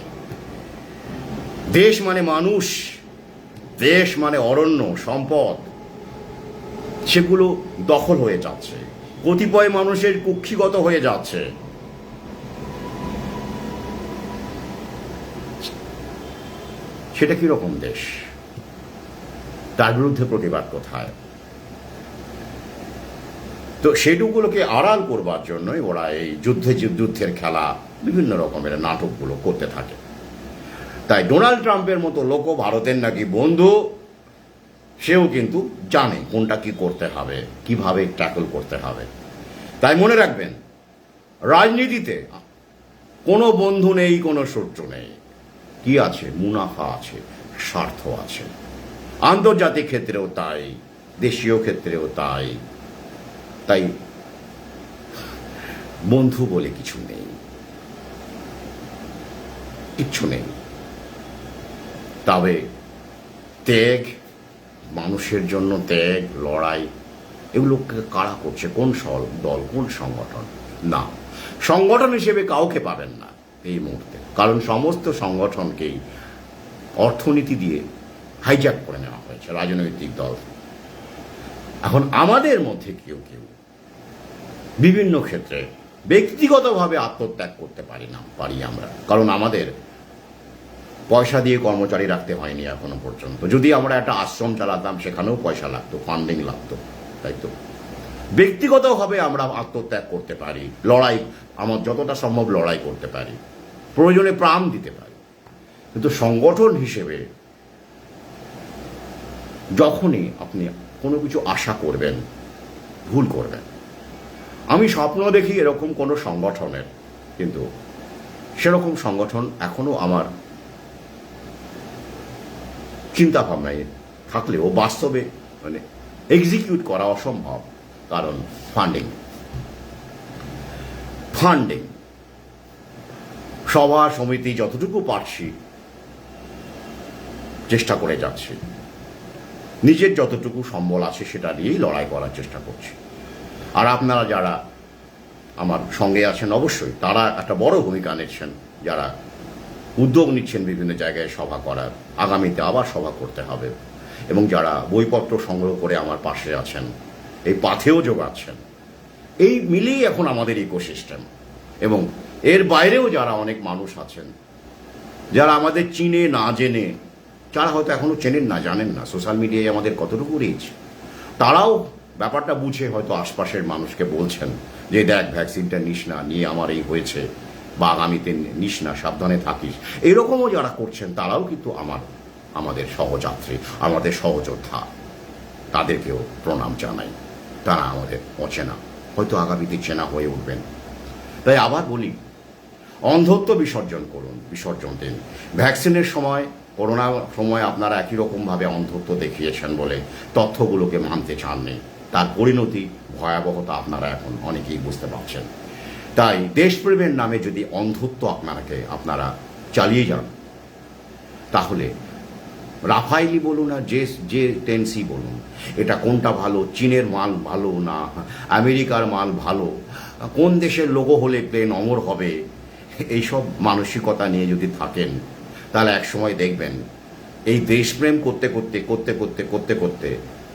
দেশ মানে মানুষ, দেশ মানে অরণ্য সম্পদ। সেগুলো দখল হয়ে যাচ্ছে, কতিপয় মানুষের কুক্ষিগত হয়ে যাচ্ছে। সেটা কিরকম দেশ? তার বিরুদ্ধে প্রতিবাদ কোথায়? তো সেটুকুলোকে আড়াল করবার জন্যই ওরা এই যুদ্ধের খেলা, বিভিন্ন রকমের নাটকগুলো করতে থাকে। তাই ডোনাল্ড ট্রাম্পের মতো লোকও ভারতের নাকি বন্ধু, সেও কিন্তু জানে কোনটা কি করতে হবে, কিভাবে ট্যাকল করতে হবে। তাই মনে রাখবেন, রাজনীতিতে কোনো বন্ধু নেই, কোনো শত্রু নেই। কি আছে? মুনাফা আছে, স্বার্থ আছে। আন্তর্জাতিক ক্ষেত্রেও তাই, দেশীয় ক্ষেত্রেও তাই। তাই বন্ধু বলে কিছু নেই, কিচ্ছু নেই। তবে ত্যাগ, মানুষের জন্য ত্যাগ, লড়াই, এগুলোকে কারা করছে? কোন দল, কোন সংগঠন? না, সংগঠন হিসেবে কাউকে পাবেন না এই মুহূর্তে, কারণ সমস্ত সংগঠনকেই অর্থনীতি দিয়ে হাইজ্যাক করে নেওয়া হয়েছে, রাজনৈতিক দল। এখন আমাদের মধ্যে কেউ কেউ বিভিন্ন ক্ষেত্রে ব্যক্তিগতভাবে আত্মত্যাগ করতে পারি আমরা, কারণ আমাদের পয়সা দিয়ে কর্মচারী রাখতে হয়নি এখনো পর্যন্ত। যদি আমরা একটা আশ্রম চালাতাম, সেখানেও পয়সা লাগতো, ফান্ডিং লাগতো, তাই তো। ব্যক্তিগতভাবে আমরা আত্মত্যাগ করতে পারি, লড়াই, আমার যতটা সম্ভব লড়াই করতে পারি, প্রয়োজনে প্রাণ দিতে পারি। কিন্তু সংগঠন হিসেবে যখনই আপনি কোনো কিছু আশা করবেন, ভুল করবেন। আমি স্বপ্ন দেখি এরকম কোনো সংগঠনের, কিন্তু সেরকম সংগঠন এখনো আমার চিন্তা ভাবনায় থাকলেও বাস্তবে মানে এক্সিকিউট করা অসম্ভব, কারণ ফান্ডিং সভা সমিতি যতটুকু পারছি চেষ্টা করে যাচ্ছি, নিজের যতটুকু সম্বল আছে সেটা দিয়েই লড়াই করার চেষ্টা করছি। আর আপনারা যারা আমার সঙ্গে আছেন, অবশ্যই তারা একটা বড় ভূমিকা নিচ্ছেন, যারা উদ্যোগ নিচ্ছেন বিভিন্ন জায়গায় সভা করার, আগামীতে আবার সভা করতে হবে, এবং যারা বইপত্র সংগ্রহ করে আমার পাশে আছেন, এই পাথেও যোগাচ্ছেন, এই মিলিয়ে এখন আমাদের ইকোসিস্টেম। এবং এর বাইরেও যারা অনেক মানুষ আছেন, যারা আমাদের চিনে না জেনে, যারা হয়তো এখনো চেনেন না, জানেন না সোশ্যাল মিডিয়ায় আমাদের কতটুকু রিচ, তারাও ব্যাপারটা বুঝে হয়তো আশপাশের মানুষকে বলছেন যে দেখ ভ্যাকসিনটা নিস না, নিয়ে আমার এই হয়েছে, বা আগামীতে নিস না, সাবধানে থাকিস। এরকমও যারা করছেন তারাও কিন্তু আমাদের সহযাত্রী, আমাদের সহযোদ্ধা। তাদেরকেও প্রণাম জানাই। তারা আমাদের অচেনা, হয়তো আগামীতে চেনা হয়ে উঠবেন। তাই আবার বলি, অন্ধত্ব বিসর্জন করুন, বিসর্জন দিন। ভ্যাকসিনের সময়, করোনার সময় আপনারা একই রকমভাবে অন্ধত্ব দেখিয়েছেন বলে তথ্যগুলোকে মানতে চাননি। তার পরিণতি, ভয়াবহতা আপনারা এখন অনেকেই বুঝতে পারছেন। তাই দেশপ্রেমের নামে যদি অন্ধত্ব আপনারা চালিয়ে যান, তাহলে রাফাইলি বলুন আর যে টেন্সি বলুন, এটা কোনটা ভালো, চীনের মাল ভালো না আমেরিকার মাল ভালো, কোন দেশের লোগো হলে প্লেন অমর হবে, এইসব মানসিকতা নিয়ে যদি থাকেন, তাহলে একসময় দেখবেন এই দেশপ্রেম করতে করতে করতে করতে করতে করতে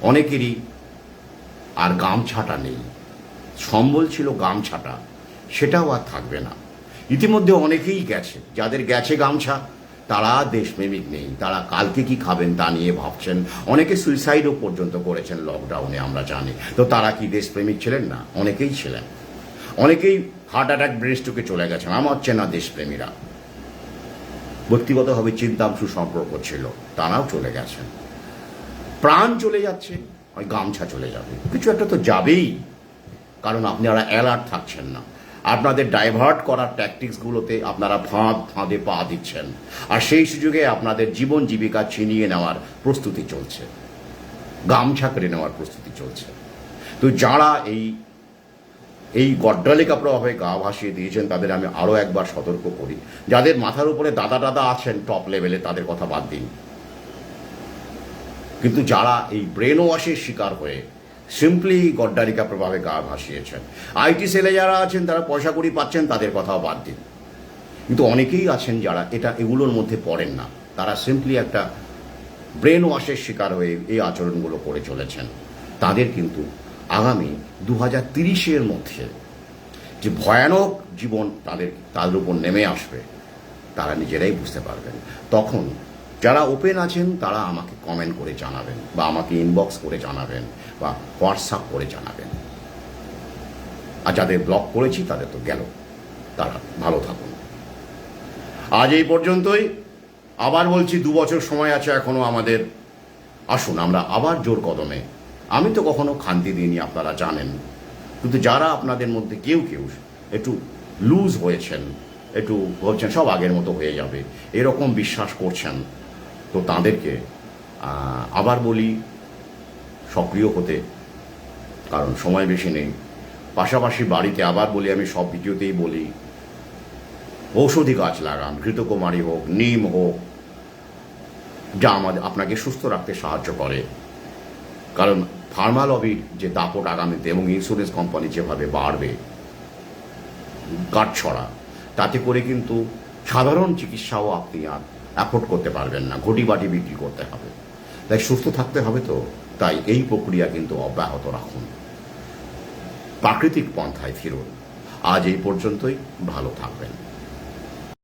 অনেকেরই আর গামছাটা নেই। সম্বল ছিল গামছাটা, সেটাও আর থাকবে না। ইতিমধ্যে অনেকেই গেছে, যাদের গেছে গামছা, তারা দেশপ্রেমিক নেই। তারা কালকে কি খাবেন তা নিয়ে ভাবছেন। অনেকে সুইসাইডও পর্যন্ত করেছেন লকডাউনে, আমরা জানি। তো তারা কি দেশপ্রেমিক ছিলেন না? অনেকেই ছিলেন। অনেকেই হার্ট অ্যাটাক, ব্রেন স্ট্রোকে চলে গেছেন। আমার চেনা দেশপ্রেমীরা, ব্যক্তিগতভাবে চিন্তাংশু সম্পর্ক ছিল, তারাও চলে গেছেন। প্রাণ চলে যাচ্ছে, ওই গামছা চলে যাবে, কিছু একটা তো যাবেই। কারণ আপনারা অ্যালার্ট থাকছেন না। আপনাদের ডাইভার্ট করার ট্যাকটিক্সগুলোতে আপনারা ফাঁদে পা দিচ্ছেন। আর সেই সুযোগে আপনাদের জীবন জীবিকা ছিনিয়ে নেওয়ার প্রস্তুতি চলছে, গামছা কেড়ে নেওয়ার প্রস্তুতি চলছে। তো যারা এই গড্ডালিকা প্রভাবে গা ভাসিয়ে দিয়েছেন, তাদের আমি আরও একবার সতর্ক করি। যাদের মাথার উপরে দাদা আছেন টপ লেভেলে, তাদের কথা বাদ দিন। কিন্তু যারা এই ব্রেন ওয়াশের শিকার হয়ে সিম্পলি গড্ডালিকা প্রভাবে গা ভাসিয়েছেন, আইটি সেলে যারা আছেন, তারা পয়সা কড়ি পাচ্ছেন, তাদের কথাও বাদ দিন। কিন্তু অনেকেই আছেন যারা এগুলোর মধ্যে পড়েন না, তারা সিম্পলি একটা ব্রেন ওয়াশের শিকার হয়ে এই আচরণগুলো করে চলেছেন। তাদের কিন্তু আগামী 2030-এর মধ্যে যে ভয়ানক জীবন তাদের উপর নেমে আসবে, তারা নিজেরাই বুঝতে পারবেন। তখন যারা ওপেন আছেন, তারা আমাকে কমেন্ট করে জানাবেন, বা আমাকে ইনবক্স করে জানাবেন, বা হোয়াটসঅ্যাপ করে জানাবেন। আর যাদের ব্লক করেছি তাদের তো গেল, তারা ভালো থাকুন। আজ এই পর্যন্তই। আবার বলছি, 2 বছর সময় আছে এখনো আমাদের। আসুন আমরা আবার জোর কদমে। আমি তো কখনো খান্তি দিইনি, আপনারা জানেন। কিন্তু যারা আপনাদের মধ্যে কেউ একটু লুজ হয়েছেন, একটু ভাবছেন সব আগের মতো হয়ে যাবে, এরকম বিশ্বাস করছেন, তো তাদেরকে আবার বলি সক্রিয় হতে, কারণ সময় বেশি নেই। পাশাপাশি বাড়িতে আবার বলি, আমি সব ভিডিওতেই বলি, ঔষধি গাছ লাগান, ঘৃতকুমারী হোক, নিম হোক, যা আপনাকে সুস্থ রাখতে সাহায্য করে। কারণ ফার্মা লবির যে দাপট আগামীতে, এবং ইন্স্যুরেন্স কোম্পানি যেভাবে বাড়বে কাঠছড়া, তাতে করে কিন্তু সাধারণ চিকিৎসাও আপনি আর অ্যাফোর্ড করতে পারবেন না, ঘটি বাটি বিক্রি করতে হবে। তাই সুস্থ থাকতে হবে। তো তাই এই প্রক্রিয়া কিন্তু অব্যাহত রাখুন, প্রাকৃতিক পন্থায় ফিরুন। আজ এই পর্যন্তই, ভালো থাকবেন।